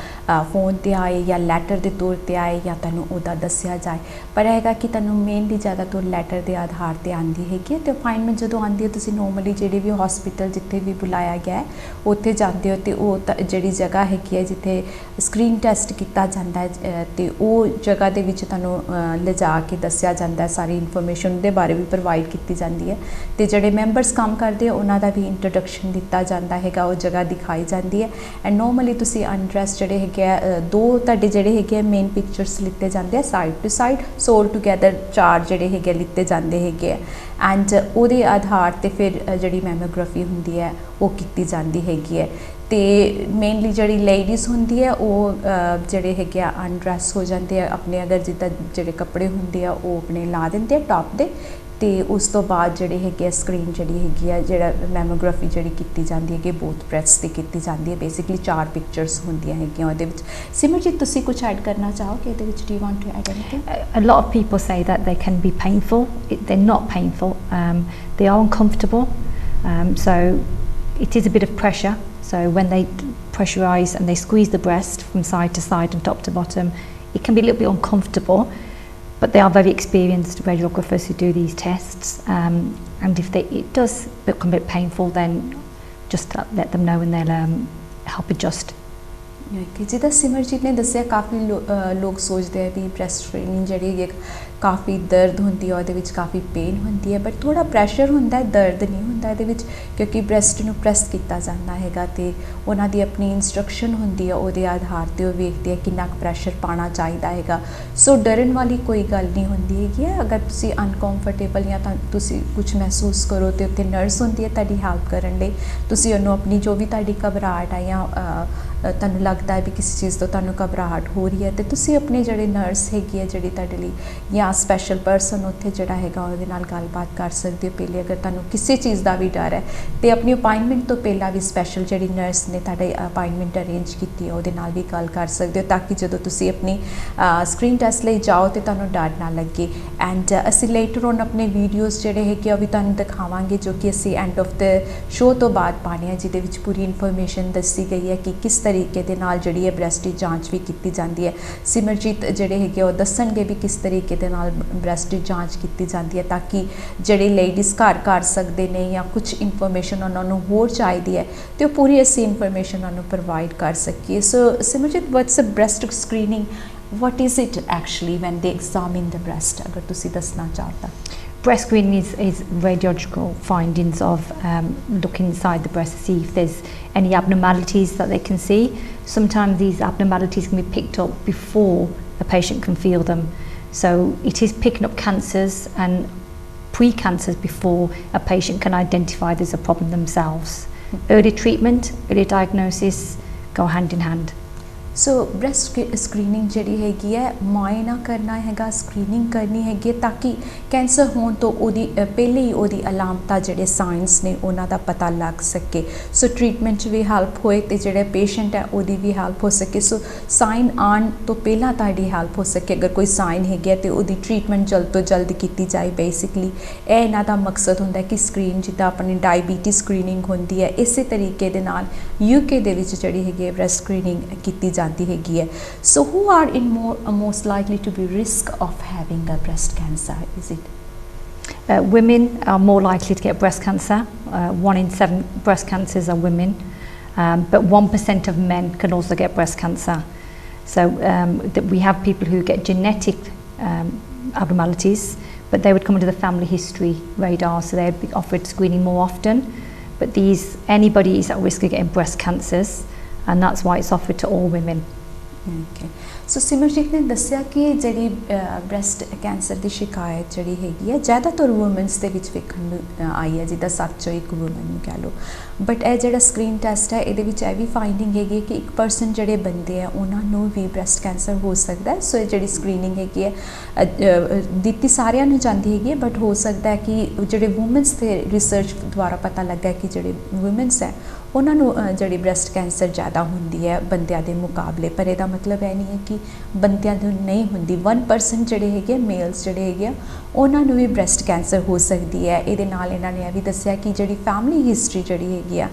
ਫੋਨ 'ਤੇ ਆਏ ਜਾਂ ਲੈਟਰ ਦੇ ਤੌਰ 'ਤੇ ਆਏ ਜਾਂ ਤੁਹਾਨੂੰ ਉਹਦਾ ਦੱਸਿਆ ਜਾਏ, ਪਰ ਹੈਗਾ ਕਿ ਤੁਹਾਨੂੰ ਮੇਨਲੀ ਜ਼ਿਆਦਾਤਰ ਲੈਟਰ ਦੇ ਆਧਾਰ 'ਤੇ ਆਉਂਦੀ ਹੈਗੀ। ਅਤੇ ਅਪਾਇੰਟਮੈਂਟ ਜਦੋਂ ਆਉਂਦੀ ਹੈ ਤੁਸੀਂ ਨੋਰਮਲੀ ਜਿਹੜੇ ਵੀ ਹਸਪੀਟਲ ਜਿੱਥੇ ਵੀ ਬੁਲਾਇਆ ਗਿਆ ਹੈ ਉੱਥੇ ਜਾਂਦੇ ਹੋ, ਅਤੇ ਉਹ ਜਿਹੜੀ ਜਗ੍ਹਾ ਹੈਗੀ ਹੈ ਜਿੱਥੇ ਸਕਰੀਨ ਟੈਸਟ ਕੀਤਾ ਜਾਂਦਾ ਹੈ ਅਤੇ ਉਹ ਜਗ੍ਹਾ ਦੇ ਵਿੱਚ ਤੁਹਾਨੂੰ ਲਿਜਾ ਕੇ ਦੱਸਿਆ ਜਾਂਦਾ ਹੈ, ਸਾਰੀ ਇਨਫੋਰਮੇਸ਼ਨ ਦੇ ਬਾਰੇ ਵੀ ਪ੍ਰੋਵਾਈਡ ਕੀਤੀ ਜਾਂਦੀ ਹੈ। ਅਤੇ ਜਿਹੜੇ ਮੈਂਬਰਸ ਕੰਮ ਕਰਦੇ ਆ ਉਹਨਾਂ ਦਾ ਵੀ ਇੰਟਰੋਡਕਸ਼ਨ ਦਿੱਤਾ ਜਾਂਦਾ ਹੈਗਾ, ਉਹ ਜਗ੍ਹਾ ਦਿਖਾਈ ਜਾਂਦੀ ਹੈ। ਐਂਡ ਨੋਰਮਲੀ ਤੁਸੀਂ ਅਨਡਰੈਸ ਜਿਹੜੇ ਹੈਗੇ ਆ 2 ਤੁਹਾਡੇ ਜਿਹੜੇ ਹੈਗੇ ਆ ਮੇਨ ਪਿਕਚਰਸ ਲਿੱਤੇ ਜਾਂਦੇ ਆ side to side, so all together 4 ਜਿਹੜੇ ਹੈਗੇ ਲਿੱਤੇ ਜਾਂਦੇ ਹੈਗੇ ਆ। ਐਂਡ ਉਹਦੇ ਆਧਾਰ 'ਤੇ ਫਿਰ ਜਿਹੜੀ ਮੈਮੋਗ੍ਰਾਫੀ ਹੁੰਦੀ ਹੈ ਉਹ ਕੀਤੀ ਜਾਂਦੀ ਹੈਗੀ ਹੈ। ਅਤੇ ਮੇਨਲੀ ਜਿਹੜੀ ਲੇਡੀਜ਼ ਹੁੰਦੀ ਹੈ ਉਹ ਜਿਹੜੇ ਹੈਗੇ ਆ ਅਨਡਰੈਸ ਹੋ ਜਾਂਦੇ ਆ ਆਪਣੇ, ਅਗਰ ਜਿੱਦਾਂ ਜਿਹੜੇ ਕੱਪੜੇ ਹੁੰਦੇ ਆ ਉਹ ਆਪਣੇ ਲਾ ਦਿੰਦੇ ਆ ਟੌਪ ਦੇ, ਤੇ ਉਸ ਤੋਂ ਬਾਅਦ ਜਿਹੜੇ ਹੈਗੇ ਸਕਰੀਨ ਜਿਹੜੀ ਹੈਗੀ ਆ ਜਿਹੜਾ ਮੈਮੋਗ੍ਰਾਫੀ ਜਿਹੜੀ ਕੀਤੀ ਜਾਂਦੀ ਹੈਗੀ ਬੋਥ ਬ੍ਰੈਸਟ ਤੇ ਕੀਤੀ ਜਾਂਦੀ ਹੈ ਬੇਸਿਕਲੀ 4 ਪਿਕਚਰਸ ਹੁੰਦੀਆਂ ਹੈਗੀਆਂ ਉਹਦੇ ਵਿੱਚ ਸਿਮਰਜੀਤ ਤੁਸੀਂ ਕੁਝ ਐਡ ਕਰਨਾ ਚਾਹੋਗੇ ਇਹਦੇ ਵਿੱਚ do you want to add anything A lot of people say that they can be painful. They're not painful. They are uncomfortable. So it is a bit of pressure. So when they pressurize and they squeeze the breast from side to side and top to bottom, it can be a little bit uncomfortable. But they are very experienced radiographers who do these tests, and if it does become a bit painful, then just let them know and they'll help adjust. ਜਿੱਦਾਂ ਸਿਮਰਜੀਤ ਨੇ ਦੱਸਿਆ ਕਾਫੀ ਲੋਕ ਸੋਚਦੇ ਆ ਵੀ breast feeding ਜਿਹੜੀ ਹੈ ਕਾਫੀ ਦਰਦ ਹੁੰਦੀ ਹੈ ਉਹਦੇ ਵਿੱਚ ਕਾਫੀ ਪੇਨ ਹੁੰਦੀ ਹੈ ਬਟ ਥੋੜਾ ਪ੍ਰੈਸ਼ਰ ਹੁੰਦਾ ਹੈ ਦਰਦ ਨਹੀਂ ਹੁੰਦਾ ਇਹਦੇ ਵਿੱਚ ਕਿਉਂਕਿ ਬ੍ਰੈਸਟ ਨੂੰ ਪ੍ਰੈਸ ਕੀਤਾ ਜਾਂਦਾ ਹੈਗਾ ਤੇ ਉਹਨਾਂ ਦੀ ਆਪਣੀ ਇਨਸਟਰਕਸ਼ਨ ਹੁੰਦੀ ਹੈ ਉਹਦੇ ਆਧਾਰ ਤੇ ਉਹ ਵੇਖਦੇ ਆ ਕਿੰਨਾ ਕੁ ਪ੍ਰੈਸ਼ਰ ਪਾਉਣਾ ਚਾਹੀਦਾ ਹੈਗਾ ਸੋ ਡਰਨ ਵਾਲੀ ਕੋਈ ਗੱਲ ਨਹੀਂ ਹੁੰਦੀ ਹੈਗੀ ਅਗਰ ਤੁਸੀਂ ਅਨਕੰਫਰਟੇਬਲ ਜਾਂ ਤਾਂ ਤੁਸੀਂ ਕੁਝ ਮਹਿਸੂਸ ਕਰੋ ਤੇ ਉੱਥੇ ਨਰਸ ਹੁੰਦੀ ਹੈ ਤੁਹਾਡੀ ਹੈਲਪ ਕਰਨ ਲਈ ਤੁਸੀਂ ਉਹਨੂੰ ਆਪਣੀ ਜੋ ਵੀ ਤੁਹਾਡੀ ਘਬਰਾਹਟ ਆ ਜਾਂ ਤੁਹਾਨੂੰ ਲੱਗਦਾ ਹੈ ਵੀ ਕਿਸੇ ਚੀਜ਼ ਤੋਂ ਤੁਹਾਨੂੰ ਘਬਰਾਹਟ ਹੋ ਰਹੀ ਹੈ ਤੇ ਤੁਸੀਂ ਆਪਣੇ ਜਿਹੜੇ ਨਰਸ ਹੈਗੀ ਹੈ ਜਿਹੜੀ ਤੁਹਾਡੇ ਲਈ ਜਾਂ ਸਪੈਸ਼ਲ ਪਰਸਨ ਉੱਥੇ ਜਿਹੜਾ ਹੈਗਾ ਉਹਦੇ ਨਾਲ ਗੱਲਬਾਤ ਕਰ ਸਕਦੇ ਹੋ ਪਹਿਲੇ ਅਗਰ ਤੁਹਾਨੂੰ ਕਿਸੇ ਚੀਜ਼ ਦਾ ਵੀ ਡਰ ਹੈ ਤੇ ਆਪਣੀ ਅਪਾਇੰਟਮੈਂਟ ਤੋਂ ਪਹਿਲਾਂ ਵੀ ਸਪੈਸ਼ਲ ਜਿਹੜੀ ਨਰਸ ਨੇ ਤੁਹਾਡੇ ਅਪਾਇੰਟਮੈਂਟ ਅਰੇਂਜ ਕੀਤੀ ਹੈ ਉਹਦੇ ਨਾਲ ਵੀ ਗੱਲ ਕਰ ਸਕਦੇ ਹੋ ਤਾਂ ਕਿ ਜਦੋਂ ਤੁਸੀਂ ਆਪਣੀ ਸਕਰੀਨ ਟੈਸਟ ਲਈ ਜਾਓ ਤੇ ਤੁਹਾਨੂੰ ਡਰ ਨਾ ਲੱਗੇ ਐਂਡ ਅਸੀਂ ਲੇਟਰ ਔਨ ਆਪਣੇ ਵੀਡੀਓਜ਼ ਜਿਹੜੇ ਹੈਗੇ ਉਹ ਵੀ ਤੁਹਾਨੂੰ ਦਿਖਾਵਾਂਗੇ ਜੋ ਕਿ ਅਸੀਂ ਐਂਡ ਆਫ ਦ ਸ਼ੋਅ ਤੋਂ ਬਾਅਦ ਪਾਉਣੇ ਆ ਜਿਹਦੇ ਵਿੱਚ ਪੂਰੀ ਇਨਫੋਰਮੇਸ਼ਨ ਦੱਸੀ ਗਈ ਹੈ ਕਿ ਕਿਸ ਤਰੀਕੇ ਦੇ ਨਾਲ ਜਿਹੜੀ ਹੈ ਬ੍ਰੈਸਟ ਦੀ ਜਾਂਚ ਵੀ ਕੀਤੀ ਜਾਂਦੀ ਹੈ ਸਿਮਰਜੀਤ ਜਿਹੜੇ ਹੈਗੇ ਉਹ ਦੱਸਣਗੇ ਵੀ ਕਿਸ ਤਰੀਕੇ ਦੇ ਨਾਲ ਬ੍ਰੈਸਟ ਦੀ ਜਾਂਚ ਕੀਤੀ ਜਾਂਦੀ ਹੈ ਤਾਂ ਕਿ ਜਿਹੜੇ ਲੇਡੀਜ਼ ਘਰ ਕਰ ਸਕਦੇ ਨੇ ਜਾਂ ਕੁਝ ਇਨਫੋਰਮੇਸ਼ਨ ਉਹਨਾਂ ਨੂੰ ਹੋਰ ਚਾਹੀਦੀ ਹੈ ਤੇ ਉਹ ਪੂਰੀ ਅਸੀਂ ਇਨਫੋਰਮੇਸ਼ਨ ਉਹਨਾਂ ਨੂੰ ਪ੍ਰੋਵਾਈਡ ਕਰ ਸਕੀਏ so Simarjeet what's a breast screening what is it actually when they examine the breast agar tusi dasna chahta Breast screening is radiological findings of looking inside the breast to see if there's any abnormalities that they can see. Sometimes these abnormalities can be picked up before a patient can feel them. So it is picking up cancers and pre-cancers before a patient can identify there's a problem themselves. Early treatment, early diagnosis go hand in hand. So breast screening ਜਿਹੜੀ ਹੈਗੀ ਹੈ ਮੁਆਇਨਾ ਕਰਨਾ ਹੈਗਾ screening ਕਰਨੀ ਹੈਗੀ ਤਾਂ ਕਿ ਕੈਂਸਰ ਹੋਣ ਤੋਂ ਉਹਦੀ ਪਹਿਲੇ ਹੀ ਉਹਦੀ ਅਲਾਮਤਾਂ ਜਿਹੜੇ ਸਾਈਨਸ ਨੇ ਉਹਨਾਂ ਦਾ ਪਤਾ ਲੱਗ ਸਕੇ ਸੋ ਟ੍ਰੀਟਮੈਂਟ 'ਚ ਵੀ ਹੈਲਪ ਹੋਏ ਤੇ ਜਿਹੜੇ ਪੇਸ਼ੈਂਟ ਹੈ ਉਹਦੀ ਵੀ ਹੈਲਪ ਹੋ ਸਕੇ ਸੋ ਸਾਈਨ ਆਉਣ ਤੋਂ ਪਹਿਲਾਂ ਤੁਹਾਡੀ ਹੈਲਪ ਹੋ ਸਕੇ ਅਗਰ ਕੋਈ ਸਾਈਨ ਹੈਗਾ ਤੇ ਉਹਦੀ ਟ੍ਰੀਟਮੈਂਟ ਜਲਦ ਤੋਂ ਜਲਦ ਕੀਤੀ ਜਾਏ ਬੇਸਿਕਲੀ ਇਹ ਇਹਨਾਂ ਦਾ ਮਕਸਦ ਹੁੰਦਾ ਕਿ ਸਕਰੀਨ ਜਿੱਦਾਂ ਆਪਣੀ ਡਾਇਬੀਟੀਜ਼ ਸਕਰੀਨਿੰਗ ਹੁੰਦੀ ਹੈ ਇਸੇ ਤਰੀਕੇ ਦੇ ਨਾਲ UK ਦੇ ਵਿੱਚ ਜਿਹੜੀ ਹੈਗੀ ਬ੍ਰੈਸਟ ਸਕਰੀਨਿੰਗ ਕੀਤੀ ਜਾਂਦੀ ਹੈਗੀ ਹੈ so who are in most likely to be risk of having a breast cancer is it women are more likely to get breast cancer 1 in 7 breast cancers are women but 1% of men can also get breast cancer so we have people who get genetic abnormalities but they would come into the family history radar so they would be offered screening more often but anybody is at risk of getting breast cancers and that's why it's offered to all women. Okay. ਸੋ ਸਿਮਰਜੀਤ ਨੇ ਦੱਸਿਆ ਕਿ ਜਿਹੜੀ breast cancer ਦੀ ਸ਼ਿਕਾਇਤ ਜਿਹੜੀ ਹੈਗੀ ਹੈ ਜ਼ਿਆਦਾਤਰ women's ਦੇ ਵਿੱਚ ਵੇਖਣ ਨੂੰ ਆਈ ਹੈ ਜਿੱਦਾਂ 7 ਚੋਂ 1 ਵੂਮਨ ਨੂੰ ਕਹਿ ਲਓ ਬਟ ਇਹ ਜਿਹੜਾ ਸਕਰੀਨ ਟੈਸਟ ਹੈ ਇਹਦੇ ਵਿੱਚ ਇਹ ਵੀ ਫਾਈਂਡਿੰਗ ਹੈਗੀ ਕਿ 1% ਜਿਹੜੇ ਬੰਦੇ ਆ ਉਹਨਾਂ ਨੂੰ ਵੀ ਬ੍ਰੈਸਟ ਕੈਂਸਰ ਹੋ ਸਕਦਾ ਹੈ ਸੋ ਇਹ ਜਿਹੜੀ ਸਕਰੀਨਿੰਗ ਹੈਗੀ ਹੈ ਦਿੱਤੀ ਸਾਰਿਆਂ ਨੂੰ ਜਾਂਦੀ ਹੈਗੀ ਬਟ ਹੋ ਸਕਦਾ ਹੈ ਕਿ ਜਿਹੜੇ ਵੂਮਨਸ ਦੇ ਰਿਸਰਚ ਦੁਆਰਾ ਪਤਾ ਲੱਗਾ ਕਿ ਜਿਹੜੇ ਵੂਮਨਸ ਹੈ ਉਹਨਾਂ ਨੂੰ ਜਿਹੜੀ ਬ੍ਰੈਸਟ ਕੈਂਸਰ ਜ਼ਿਆਦਾ ਹੁੰਦੀ ਹੈ ਬੰਦਿਆਂ ਦੇ ਮੁਕਾਬਲੇ ਪਰ ਇਹਦਾ ਮਤਲਬ ਇਹ ਨਹੀਂ ਹੈ ਕਿ ਬੰਦਿਆਂ ਨੂੰ ਨਹੀਂ ਹੁੰਦੀ 1% ਜਿਹੜੇ ਹੈਗੇ ਮੇਲਸ ਜਿਹੜੇ ਹੈਗੇ ਆ ਉਹਨਾਂ ਨੂੰ ਵੀ ਬ੍ਰੈਸਟ ਕੈਂਸਰ ਹੋ ਸਕਦੀ ਹੈ ਇਹਦੇ ਨਾਲ ਇਹਨਾਂ ਨੇ ਇਹ ਵੀ ਦੱਸਿਆ ਕਿ ਜਿਹੜੀ ਫੈਮਿਲੀ ਹਿਸਟਰੀ ਜਿਹੜੀ ਹੈਗੀ ਆ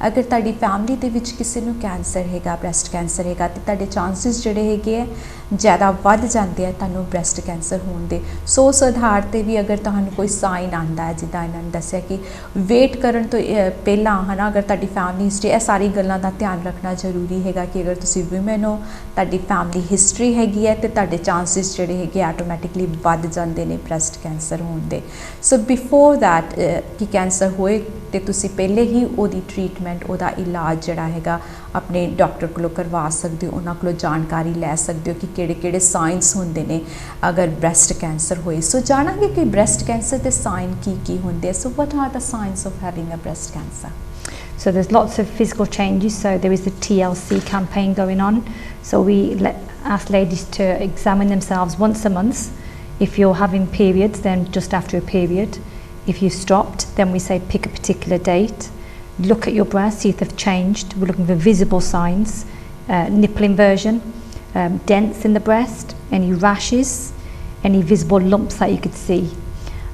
ਅਗਰ ਤੁਹਾਡੀ ਫੈਮਿਲੀ ਦੇ ਵਿੱਚ ਕਿਸੇ ਨੂੰ ਕੈਂਸਰ ਹੈਗਾ ਬ੍ਰੈਸਟ ਕੈਂਸਰ ਹੈਗਾ ਤੇ ਤੁਹਾਡੇ ਚਾਂਸਿਸ ਜਿਹੜੇ ਹੈਗੇ ਆ ਜ਼ਿਆਦਾ ਵੱਧ ਜਾਂਦੇ ਆ ਤੁਹਾਨੂੰ ਬ੍ਰੈਸਟ ਕੈਂਸਰ ਹੋਣ ਦੇ ਸੋ ਉਸ ਆਧਾਰ 'ਤੇ ਵੀ ਅਗਰ ਤੁਹਾਨੂੰ ਕੋਈ ਸਾਈਨ ਆਉਂਦਾ ਹੈ ਜਿੱਦਾਂ ਇਹਨਾਂ ਨੇ ਦੱਸਿਆ ਕਿ ਵੇਟ ਕਰਨ ਤੋਂ ਪਹਿਲਾਂ ਹੈ ਨਾ ਅਗਰ ਤੁਹਾਡੀ ਫੈਮਿਲੀ ਹਿਸਟਰੀ ਇਹ ਸਾਰੀ ਗੱਲਾਂ ਦਾ ਧਿਆਨ ਰੱਖਣਾ ਜ਼ਰੂਰੀ ਹੈਗਾ ਕਿ ਅਗਰ ਤੁਸੀਂ ਵੂਮਨ ਹੋ ਤੁਹਾਡੀ ਫੈਮਿਲੀ ਹਿਸਟਰੀ ਹੈਗੀ ਹੈ ਤੇ ਤੁਹਾਡੇ ਚਾਂਸਿਸ ਜਿਹੜੇ ਹੈਗੇ ਆਟੋਮੈਟਿਕਲੀ ਵੱਧ ਜਾਂਦੇ ਨੇ ਬ੍ਰੈਸਟ ਕੈਂਸਰ ਹੋਣ ਦੇ ਸੋ ਬਿਫੋਰ ਦੈਟ ਕਿ ਕੈਂਸਰ ਹੋਏ ਤੇ ਤੁਸੀਂ ਪਹਿਲੇ ਹੀ ਉਹਦੀ ਟ੍ਰੀਟਮੈਂਟ ਉਹਦਾ ਇਲਾਜ ਜਿਹੜਾ ਹੈਗਾ ਆਪਣੇ ਡਾਕਟਰ ਕੋਲੋਂ ਕਰਵਾ ਸਕਦੇ ਹੋ ਉਹਨਾਂ ਕੋਲੋਂ ਜਾਣਕਾਰੀ ਲੈ ਸਕਦੇ ਹੋ ਕਿ ਕਿਹੜੇ ਸਾਈਨਸ ਹੁੰਦੇ ਨੇ ਅਗਰ ਬ੍ਰੈਸਟ ਕੈਂਸਰ ਹੋਏ ਸੋ ਜਾਣਾਂਗੇ ਕਿ ਬ੍ਰੈਸਟ ਕੈਂਸਰ ਦੇ ਸਾਈਨ ਕੀ ਹੁੰਦੇ ਆ so what are the signs of having a breast cancer So there's lots of physical changes. So there is the TLC campaign going on. So we ask ladies to examine themselves once a month. If you're having periods, then just after a period. If you've stopped, then we say pick a particular date. Look at your breasts, see if they've changed. We're looking for visible signs, nipple inversion, dents in the breast, any rashes, any visible lumps that you could see.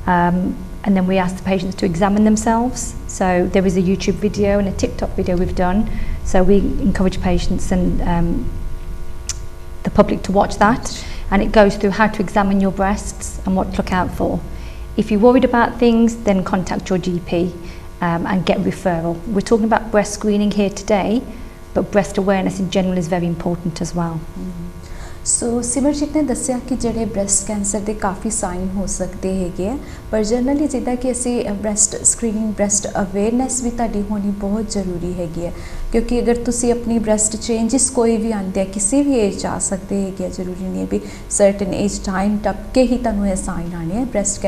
And then we ask the patients to examine themselves. So there is a YouTube video and a TikTok video we've done. So we encourage patients and the public to watch that. And it goes through how to examine your breasts and what to look out for. If you're worried about things, then contact your GP and get referral. We're talking about breast screening here today, but breast awareness in general is very important as well. ਸੋ ਸਿਮਰਜੀਤ ਨੇ ਦੱਸਿਆ ਕਿ ਜਿਹੜੇ breast cancer ਦੇ ਕਾਫੀ sign ਹੋ ਸਕਦੇ ਹੈਗੇ ਆ, ਪਰ ਜਨਰਲੀ ਜਿੱਦਾਂ ਕਿ ਅਸੀਂ ਬ੍ਰੈਸਟ ਸਕਰੀਨਿੰਗ, ਬ੍ਰੈਸਟ ਅਵੇਅਰਨੈਸ ਵੀ ਤੁਹਾਡੀ ਹੋਣੀ ਬਹੁਤ ਜ਼ਰੂਰੀ ਹੈਗੀ ਹੈ, ਕਿਉਂਕਿ ਅਗਰ ਤੁਸੀਂ ਆਪਣੀ ਬ੍ਰੈਸਟ ਚੇਂਜਸ ਕੋਈ ਵੀ ਆਉਂਦੇ ਆ ਕਿਸੇ ਵੀ ਏਜ 'ਚ ਆ ਸਕਦੇ ਹੈਗੇ ਆ, ਜ਼ਰੂਰੀ ਨਹੀਂ ਹੈ ਵੀ ਸਰਟਨ ਏਜ ਟਾਈਮ ਟੱਪ ਕੇ ਹੀ ਤੁਹਾਨੂੰ ਇਹ ਸਾਈਨ ਆਉਣੇ ਆ। ਬ੍ਰੈਸਟ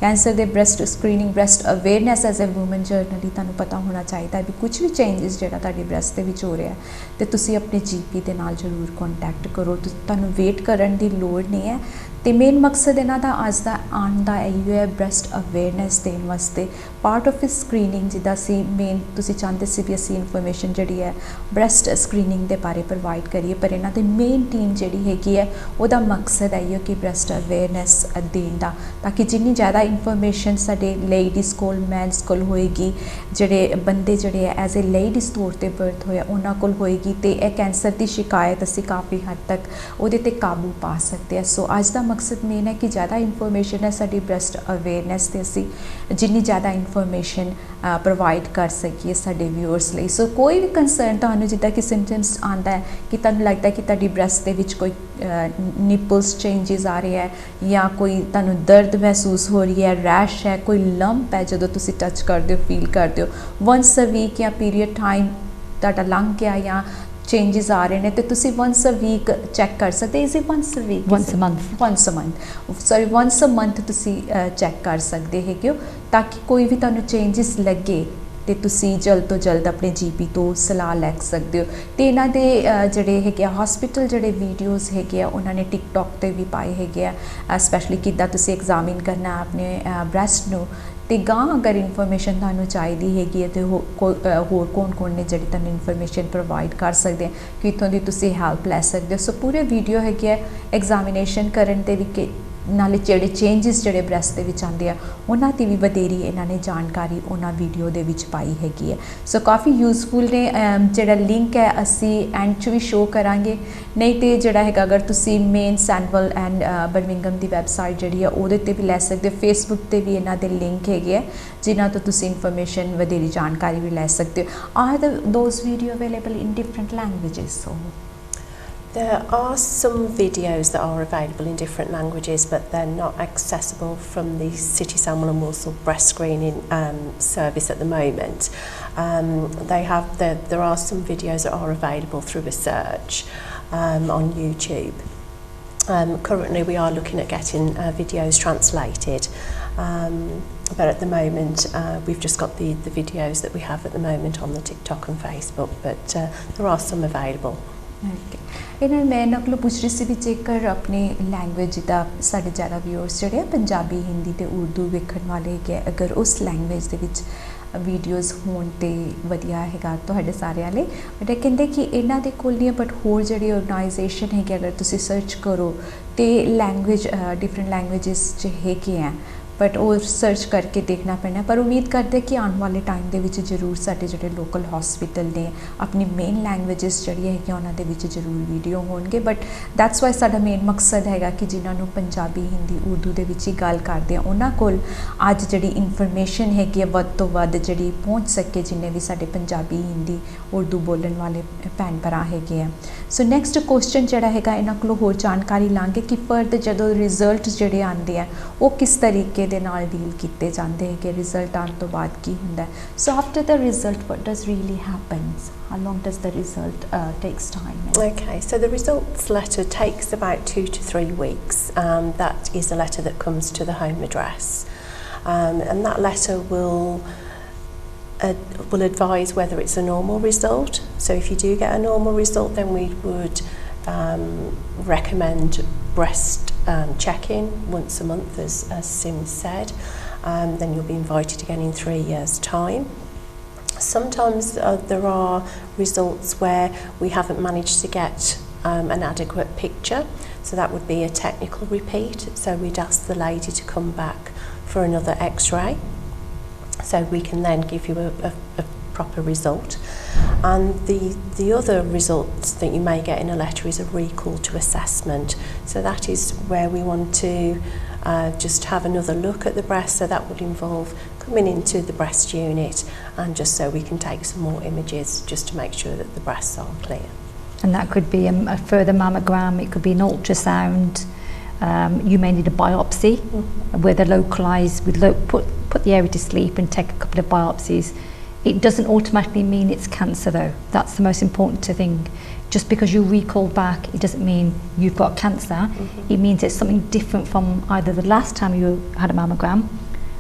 ਕੈਂਸਰ ਦੇ breast screening, breast awareness as a woman generally ਤੁਹਾਨੂੰ ਪਤਾ ਹੋਣਾ ਚਾਹੀਦਾ ਵੀ ਕੁਝ ਵੀ ਚੇਂਜਸ ਜਿਹੜਾ ਤੁਹਾਡੀ ਬ੍ਰੈਸਟ ਦੇ ਵਿੱਚ ਹੋ ਰਿਹਾ ਤੇ ਤੁਸੀਂ ਆਪਣੇ GP ਦੇ ਨਾਲ ਜ਼ਰੂਰ ਕੰਟੈਕਟ ਕਰੋ। ਤੁਹਾਨੂੰ ਵੇਟ ਕਰਨ ਦੀ ਲੋੜ ਨਹੀਂ ਹੈ ਤੇ ਮੇਨ ਮਕਸਦ ਇਹਨਾਂ ਦਾ ਅੱਜ ਦਾ ਆਉਣ ਦਾ ਇਹੀ ਹੈ, ਬ੍ਰੈਸਟ ਅਵੇਅਰਨੈਸ ਦੇਣ ਵਾਸਤੇ। ਪਾਰਟ ਆਫ ਇਸ ਸਕਰੀਨਿੰਗ ਜਿੱਦਾਂ ਅਸੀਂ ਮੇਨ ਤੁਸੀਂ ਚਾਹੁੰਦੇ ਸੀ ਵੀ ਅਸੀਂ ਇਨਫੋਰਮੇਸ਼ਨ ਜਿਹੜੀ ਹੈ ਬ੍ਰੈਸਟ ਸਕਰੀਨਿੰਗ ਦੇ ਬਾਰੇ ਪ੍ਰੋਵਾਈਡ ਕਰੀਏ, ਪਰ ਇਹਨਾਂ ਦੀ ਮੇਨ ਟੀਮ ਜਿਹੜੀ ਹੈਗੀ ਹੈ ਉਹਦਾ ਮਕਸਦ ਇਹੀ ਹੈ ਕਿ ਬ੍ਰੈਸਟ ਅਵੇਅਰਨੈਸ ਦੇਣ ਦਾ, ਤਾਂ ਕਿ ਜਿੰਨੀ ਜ਼ਿਆਦਾ ਇਨਫੋਰਮੇਸ਼ਨ ਸਾਡੇ ਲੇਡੀਜ਼ ਕੋਲ, ਮੈਨਸ ਕੋਲ ਹੋਏਗੀ, ਜਿਹੜੇ ਬੰਦੇ ਜਿਹੜੇ ਹੈ ਐਜ਼ ਏ ਲੇਡੀਜ਼ ਤੌਰ 'ਤੇ ਬਰਥ ਹੋਇਆ ਉਹਨਾਂ ਕੋਲ ਹੋਏਗੀ, ਤੇ ਇਹ ਕੈਂਸਰ ਦੀ ਸ਼ਿਕਾਇਤ ਅਸੀਂ ਕਾਫੀ ਹੱਦ ਤੱਕ ਉਹਦੇ 'ਤੇ ਕਾਬੂ ਪਾ ਸਕਦੇ ਹਾਂ। ਸੋ ਅੱਜ ਦਾ ਮਕਸਦ ਮੇਨ ਹੈ ਕਿ ਜ਼ਿਆਦਾ ਇਨਫੋਰਮੇਸ਼ਨ ਹੈ ਸਾਡੀ ਬ੍ਰੈਸਟ ਅਵੇਅਰਨੈਸ 'ਤੇ ਅਸੀਂ ਜਿੰਨੀ ਜ਼ਿਆਦਾ ਇਨਫੋਰਮੇਸ਼ਨ ਪ੍ਰੋਵਾਈਡ ਕਰ ਸਕੀਏ ਸਾਡੇ ਵਿਊਅਰਸ ਲਈ। ਸੋ ਕੋਈ ਵੀ ਕੰਸਰਨ ਤੁਹਾਨੂੰ ਜਿੱਦਾਂ ਕਿ ਸਿੰਪਟਮਸ ਆਉਂਦਾ ਹੈ ਕਿ ਤੁਹਾਨੂੰ ਲੱਗਦਾ ਕਿ ਤੁਹਾਡੀ ਬ੍ਰੈਸਟ ਦੇ ਵਿੱਚ ਕੋਈ ਨਿਪਲਸ ਚੇਂਜਸ ਆ ਰਹੇ ਹੈ ਜਾਂ ਕੋਈ ਤੁਹਾਨੂੰ ਦਰਦ ਮਹਿਸੂਸ ਹੋ ਰਹੀ ਹੈ, ਰੈਸ਼ ਹੈ, ਕੋਈ ਲੰਪ ਹੈ ਜਦੋਂ ਤੁਸੀਂ ਟੱਚ ਕਰਦੇ ਹੋ, ਫੀਲ ਕਰਦੇ ਹੋ, ਵਨਸ ਅ ਵੀਕ ਜਾਂ ਪੀਰੀਅਡ ਟਾਈਮ ਤੁਹਾਡਾ ਲੰਘ ਗਿਆ ਜਾਂ ਚੇਂਜਸ ਆ ਰਹੇ ਨੇ, ਤੇ ਤੁਸੀਂ ਵਨਸ ਅ ਵੀਕ ਚੈੱਕ ਕਰ ਸਕਦੇ। Is it once a week? Once a month. Once a month, sorry once a month ਤੁਸੀਂ ਚੈੱਕ ਕਰ ਸਕਦੇ ਹੈਗੇ ਹੋ, ਤਾਂ ਕਿ ਕੋਈ ਵੀ ਤੁਹਾਨੂੰ ਚੇਂਜਸ ਲੱਗੇ ਤੇ ਤੁਸੀਂ ਜਲਦ ਤੋਂ ਜਲਦ ਆਪਣੇ GP ਤੋਂ ਸਲਾਹ ਲੈ ਸਕਦੇ ਹੋ। ਤੇ ਇਹਨਾਂ ਦੇ ਜਿਹੜੇ ਹੈਗੇ ਆ ਹਸਪੀਟਲ ਜਿਹੜੇ ਵੀਡੀਓਜ਼ ਹੈਗੇ ਆ ਉਹਨਾਂ ਨੇ TikTok 'ਤੇ ਵੀ ਪਾਏ ਹੈਗੇ ਆ, ਸਪੈਸ਼ਲੀ ਕਿੱਦਾਂ ਤੁਸੀਂ ਐਗਜ਼ਾਮਿਨ ਕਰਨਾ ਆਪਣੇ ਬ੍ਰੈਸਟ ਨੂੰ। ਤੇ ਗਾਂ ਅਗਰ ਇਨਫੋਰਮੇਸ਼ਨ ਤੁਹਾਨੂੰ ਚਾਹੀਦੀ ਹੈਗੀ ਹੈ ਤੇ ਹੋਰ ਕੌਣ ਨੇ ਜਿਹੜੀ ਤੁਹਾਨੂੰ ਇਨਫੋਰਮੇਸ਼ਨ ਪ੍ਰੋਵਾਈਡ ਕਰ ਸਕਦੇ ਆ ਕਿ ਇੱਥੋਂ ਦੀ ਤੁਸੀਂ ਹੈਲਪ ਲੈ ਸਕਦੇ ਹੋ। ਸੋ ਪੂਰੇ ਵੀਡੀਓ ਹੈਗੀ ਹੈ ਐਗਜ਼ਾਮੀਨੇਸ਼ਨ ਕਰਨ 'ਤੇ ਵੀ ਕਿ ਨਾਲੇ ਜਿਹੜੇ ਚੇਂਜਸ ਜਿਹੜੇ ਬ੍ਰੈਸਟ ਦੇ ਵਿੱਚ ਆਉਂਦੇ ਆ ਉਹਨਾਂ ਦੀ ਵੀ ਵਧੇਰੀ ਇਹਨਾਂ ਨੇ ਜਾਣਕਾਰੀ ਉਹਨਾਂ ਵੀਡੀਓ ਦੇ ਵਿੱਚ ਪਾਈ ਹੈਗੀ ਹੈ। ਸੋ ਕਾਫੀ ਯੂਜ਼ਫੁਲ ਨੇ। ਜਿਹੜਾ ਲਿੰਕ ਹੈ ਅਸੀਂ ਐਂਡ 'ਚ ਵੀ ਸ਼ੋਅ ਕਰਾਂਗੇ, ਨਹੀਂ ਤੇ ਜਿਹੜਾ ਹੈਗਾ ਅਗਰ ਤੁਸੀਂ main ਸੈਂਡਵਲ and Birmingham the website ਜਿਹੜੀ ਆ ਉਹਦੇ 'ਤੇ ਵੀ ਲੈ ਸਕਦੇ ਹੋ। ਫੇਸਬੁੱਕ 'ਤੇ ਵੀ ਇਹਨਾਂ ਦੇ ਲਿੰਕ ਹੈਗੇ ਆ ਜਿਨ੍ਹਾਂ ਤੋਂ ਤੁਸੀਂ ਇਨਫੋਰਮੇਸ਼ਨ ਵਧੇਰੀ ਜਾਣਕਾਰੀ ਵੀ ਲੈ ਸਕਦੇ ਹੋ। Are those videos available in different languages? So There are some videos that are available in different languages, but they're not accessible from the City Salmon and Walsall breast screening service at the moment. There are some videos that are available through a search on YouTube. Currently we are looking at getting videos translated, but at the moment we've just got the videos that we have at the moment on the TikTok and Facebook, but there are some available. ਇਹਨਾਂ ਮੈਂ ਇਹਨਾਂ ਕੋਲੋਂ ਪੁੱਛ ਰਹੀ ਸੀ ਵੀ ਜੇਕਰ ਆਪਣੀ language ਜਿੱਦਾਂ ਸਾਡੇ ਜ਼ਿਆਦਾ ਵਿਊਅਰਸ ਜਿਹੜੇ ਆ ਪੰਜਾਬੀ, ਹਿੰਦੀ ਤੇ ਉਰਦੂ ਵੇਖਣ ਵਾਲੇ ਹੈਗੇ, ਅਗਰ ਉਸ ਲੈਂਗੁਏਜ ਦੇ ਵਿੱਚ ਵੀਡੀਓਜ਼ ਹੋਣ ਤੇ ਵਧੀਆ ਹੈਗਾ ਤੁਹਾਡੇ ਸਾਰਿਆਂ ਲਈ। ਬਟ ਇਹ ਕਹਿੰਦੇ ਕਿ ਇਹਨਾਂ ਦੇ ਕੋਲ ਨਹੀਂ, ਬਟ ਹੋਰ ਜਿਹੜੀ ਆਰਗੇਨਾਈਜੇਸ਼ਨ ਹੈਗੀ ਅਗਰ ਤੁਸੀਂ ਸਰਚ ਕਰੋ ਤੇ ਲੈਂਗੁਏਜ ਡਿਫਰੈਂਟ ਲੈਂਗੁਏਜਸ 'ਚ ਹੈਗੇ ਆ, ਬਟ ਉਹ ਸਰਚ ਕਰਕੇ ਦੇਖਣਾ ਪੈਣਾ। ਪਰ ਉਮੀਦ ਕਰਦੇ ਕਿ ਆਉਣ ਵਾਲੇ ਟਾਈਮ ਦੇ ਵਿੱਚ ਜ਼ਰੂਰ ਸਾਡੇ ਜਿਹੜੇ ਲੋਕਲ ਹਸਪੀਟਲ ਨੇ ਆਪਣੀ ਮੇਨ ਲੈਂਗੁਏਜਸ ਜਿਹੜੀਆਂ ਹੈਗੀਆਂ ਉਹਨਾਂ ਦੇ ਵਿੱਚ ਜ਼ਰੂਰ ਵੀਡੀਓ ਹੋਣਗੇ। ਬਟ ਦੈਟਸ ਵਾਈ ਸਾਡਾ ਮੇਨ ਮਕਸਦ ਹੈਗਾ ਕਿ ਜਿਨ੍ਹਾਂ ਨੂੰ ਪੰਜਾਬੀ, ਹਿੰਦੀ, ਉਰਦੂ ਦੇ ਵਿੱਚ ਹੀ ਗੱਲ ਕਰਦੇ ਆ ਉਹਨਾਂ ਕੋਲ ਅੱਜ ਜਿਹੜੀ ਇਨਫੋਰਮੇਸ਼ਨ ਹੈਗੀ ਹੈ ਵੱਧ ਤੋਂ ਵੱਧ ਜਿਹੜੀ ਪਹੁੰਚ ਸਕੇ, ਜਿੰਨੇ ਵੀ ਸਾਡੇ ਪੰਜਾਬੀ, ਹਿੰਦੀ, ਉਰਦੂ ਬੋਲਣ ਵਾਲੇ ਭੈਣ ਭਰਾ ਹੈਗੇ ਆ। ਸੋ ਨੈਕਸਟ ਕੁਐਸਚਨ ਜਿਹੜਾ ਹੈਗਾ ਇਹਨਾਂ ਕੋਲੋਂ ਹੋਰ ਜਾਣਕਾਰੀ ਲਾਂਗੇ ਕਿ ਫਰਦਰ ਜਦੋਂ ਰਿਜ਼ਲਟ ਜਿਹੜੇ ਆਉਂਦੇ ਆ ਉਹ ਕਿਸ ਤਰੀਕੇ ਦੇ ਨਾਲ ਡੀਲ ਕੀਤੇ ਜਾਂਦੇ ਹੈ ਕਿ ਰਿਜ਼ਲਟ ਆਉਣ ਤੋਂ ਬਾਅਦ ਕੀ ਹੁੰਦਾ ਹੈ। So after the result what does really happens? How long does the result takes time? Okay, so the results letter takes about 2 to 3 weeks. That is a letter that comes to the home address, and that letter will advise whether it's a normal result. So if you do get a normal result, then we would recommend breast check-in once a month, as Sim said. Then you'll be invited again in 3 years' time. Sometimes there are results where we haven't managed to get an adequate picture, so that would be a technical repeat. So we'd ask the lady to come back for another x-ray, so we can then give you a proper result. And the other result that you may get in a letter is a recall to assessment. So that is where we want to just have another look at the breast. So that would involve coming into the breast unit, and just so we can take some more images just to make sure that the breasts are clear. And that could be a further mammogram, it could be an ultrasound, you may need a biopsy where they localise, put the area to sleep and take a couple of biopsies. It doesn't automatically mean it's cancer though, that's the most important thing. Just because you recall back, it doesn't mean you've got cancer, it means it's something different from either the last time you had a mammogram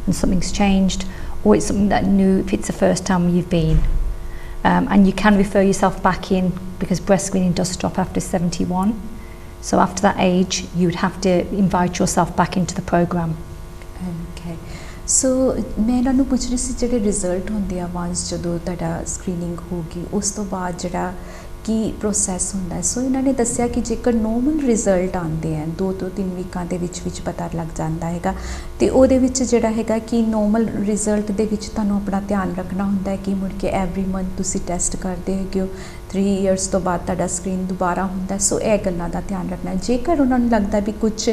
and something's changed, or it's something that new if it's the first time you've been. And you can refer yourself back in, because breast screening does stop after 71. So after that age, you would have to invite yourself back into the programme. Okay. So मैं इन्होंने पुछ रही सी ਜਿਹੜੇ result ਹੁੰਦੇ ਆ once ਜਦੋਂ ਤੁਹਾਡਾ screening ਹੋਗੀ ਉਸ ਤੋਂ ਬਾਅਦ ਜਿਹੜਾ ਕੀ ਪ੍ਰੋਸੈਸ ਹੁੰਦਾ ਹੈ। ਸੋ ਇਹਨਾਂ ਨੇ ਦੱਸਿਆ ਕਿ ਜੇਕਰ ਨੋਰਮਲ ਰਿਜ਼ਲਟ ਆਉਂਦੇ ਆ 2 ਤੋਂ 3 ਵੀਕਾਂ ਦੇ ਵਿੱਚ ਪਤਾ ਲੱਗ ਜਾਂਦਾ ਹੈਗਾ, ਤੇ ਉਹਦੇ ਵਿੱਚ ਜਿਹੜਾ ਹੈਗਾ ਕਿ ਨੋਰਮਲ ਰਿਜ਼ਲਟ ਦੇ ਵਿੱਚ ਤੁਹਾਨੂੰ ਆਪਣਾ ਧਿਆਨ ਰੱਖਣਾ ਹੁੰਦਾ ਹੈ ਕਿ ਮੁੜ ਕੇ ਐਵਰੀ ਮੰਥ ਤੁਸੀਂ ਟੈਸਟ ਕਰਦੇ ਹੈਗੇ ਹੋ। 3 ਇਅਰਸ ਤੋਂ ਬਾਅਦ ਤੁਹਾਡਾ ਸਕਰੀਨ ਦੁਬਾਰਾ ਹੁੰਦਾ, ਸੋ ਇਹ ਗੱਲਾਂ ਦਾ ਧਿਆਨ ਰੱਖਣਾ। ਜੇਕਰ ਉਹਨਾਂ ਨੂੰ ਲੱਗਦਾ ਵੀ ਕੁਝ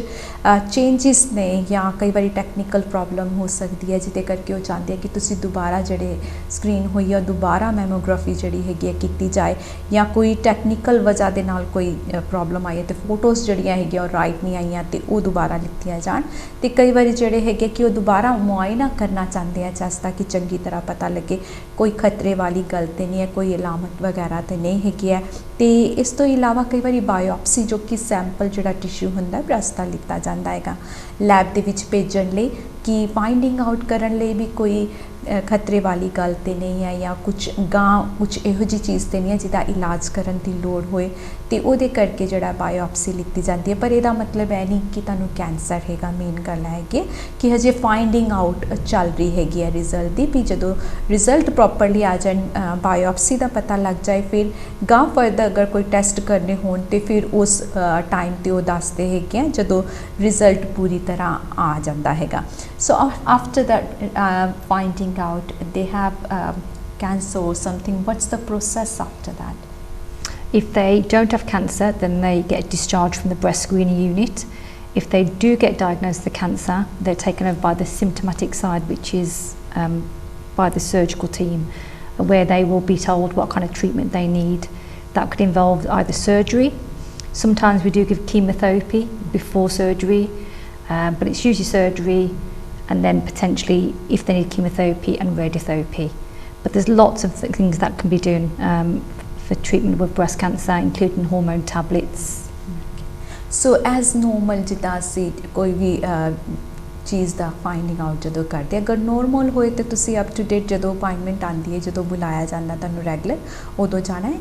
ਚੇਂਜਿਸ ਨੇ ਜਾਂ ਕਈ ਵਾਰੀ ਟੈਕਨੀਕਲ ਪ੍ਰੋਬਲਮ ਹੋ ਸਕਦੀ ਹੈ ਜਿਹਦੇ ਕਰਕੇ ਉਹ ਚਾਹੁੰਦੇ ਆ ਕਿ ਤੁਸੀਂ ਦੁਬਾਰਾ ਜਿਹੜੇ ਸਕਰੀਨ ਹੋਈ ਆ ਦੁਬਾਰਾ ਮੈਮੋਗ੍ਰਾਫੀ ਜਿਹੜੀ ਹੈਗੀ ਹੈ ਕੀਤੀ ਜਾਏ, ਜਾਂ ਕੋਈ ਟੈਕਨੀਕਲ ਵਜ੍ਹਾ ਦੇ ਨਾਲ ਕੋਈ ਪ੍ਰੋਬਲਮ ਆਈ ਹੈ ਤੇ ਫੋਟੋਜ਼ ਜਿਹੜੀਆਂ ਹੈਗੀਆਂ ਉਹ ਰਾਈਟ ਨਹੀਂ ਆਈਆਂ ਤੇ ਉਹ ਦੁਬਾਰਾ ਲਿੱਤੀਆਂ ਜਾਣ। ਤੇ ਕਈ ਵਾਰੀ ਜਿਹੜੇ ਹੈਗੇ ਕਿ ਉਹ ਦੁਬਾਰਾ ਮੁਆਇਨਾ ਕਰਨਾ ਚਾਹੁੰਦੇ ਆ ਜਿਸ ਦਾ ਕਿ ਚੰਗੀ ਤਰ੍ਹਾਂ ਪਤਾ ਲੱਗੇ ਕੋਈ ਖਤਰੇ ਵਾਲੀ ਗੱਲ ਤੇ ਨਹੀਂ ਹੈ, ਕੋਈ ਅਲਾਮਤ ਵਗੈਰਾ ਤੇ ਨਹੀਂ ਹੈਗੀ ਹੈ। ਤੇ ਇਸ ਤੋਂ ਇਲਾਵਾ ਕਈ ਵਾਰੀ ਬਾਇਓਪਸੀ ਜੋ ਕਿ ਸੈਂਪਲ ਜਿਹੜਾ ਟਿਸ਼ੂ ਹੁੰਦਾ ਬ੍ਰੈਸਟ ਦਾ ਲਿੱਤਾ ਜਾਂਦਾ ਹੈਗਾ ਲੈਬ ਦੇ ਵਿੱਚ ਭੇਜਣ ਲਈ, ਕਿ ਫਾਈਂਡਿੰਗ ਆਊਟ ਕਰਨ ਲਈ ਵੀ ਕੋਈ ਖਤਰੇ ਵਾਲੀ ਗੱਲ ਤੇ ਨਹੀਂ ਹੈ ਜਾਂ ਕੁਝ ਇਹੋ ਜਿਹੀ ਚੀਜ਼ ਤੇ ਨਹੀਂ ਹੈ ਜਿਹਦਾ ਇਲਾਜ ਕਰਨ ਦੀ ਲੋੜ ਹੋਏ, ਤੇ ਉਹਦੇ ਕਰਕੇ ਜਿਹੜਾ ਬਾਇਓਪਸੀ ਲਿੱਤੀ ਜਾਂਦੀ ਹੈ। ਪਰ ਇਹਦਾ ਮਤਲਬ ਇਹ ਨਹੀਂ ਕਿ ਤੁਹਾਨੂੰ ਕੈਂਸਰ ਹੈਗਾ। ਮੇਨ ਗੱਲ ਹੈ ਕਿ ਹਜੇ ਫਾਈਂਡਿੰਗ ਆਊਟ ਚੱਲ ਰਹੀ ਹੈਗੀ ਹੈ ਰਿਜ਼ਲਟ ਦੀ, ਵੀ ਜਦੋਂ ਰਿਜ਼ਲਟ ਪ੍ਰੋਪਰਲੀ ਆ ਜਾਣ ਬਾਇਓਪਸੀ ਦਾ ਪਤਾ ਲੱਗ ਜਾਏ, ਫਿਰ ਗਾਂ ਫਰਦਰ ਅਗਰ ਕੋਈ ਟੈਸਟ ਕਰਨੇ ਹੋਣ ਤੇ ਫਿਰ ਉਸ ਟਾਈਮ ਤੇ ਉਹ ਦੱਸਦੇ ਹੈਗੇ ਆ ਜਦੋਂ ਰਿਜ਼ਲਟ ਪੂਰੀ ਤਰ੍ਹਾਂ ਆ ਜਾਂਦਾ ਹੈਗਾ। So after that finding out they have cancer or something, what's the process after that? If they don't have cancer, then they get discharged from the breast screening unit. If they do get diagnosed with cancer, they're taken over by the symptomatic side, which is by the surgical team, where they will be told what kind of treatment they need. That could involve either surgery. Sometimes we do give chemotherapy before surgery, but it's usually surgery, and then potentially if they need chemotherapy and radiotherapy. But there's lots of things that can be done for treatment with breast cancer, including hormone tablets. So as normal ਜਿੱਦਾਂ ਅਸੀਂ ਕੋਈ ਵੀ ਚੀਜ਼ ਦਾ finding out ਜਦੋਂ ਕਰਦੇ, ਅਗਰ normal ਹੋਏ ਤਾਂ ਤੁਸੀਂ ਅਪ ਟੂ ਡੇਟ ਜਦੋਂ ਅਪਾਇੰਟਮੈਂਟ ਆਉਂਦੀ ਹੈ, ਜਦੋਂ ਬੁਲਾਇਆ ਜਾਂਦਾ ਤੁਹਾਨੂੰ ਰੈਗੂਲਰ, ਉਦੋਂ ਜਾਣਾ ਹੈ।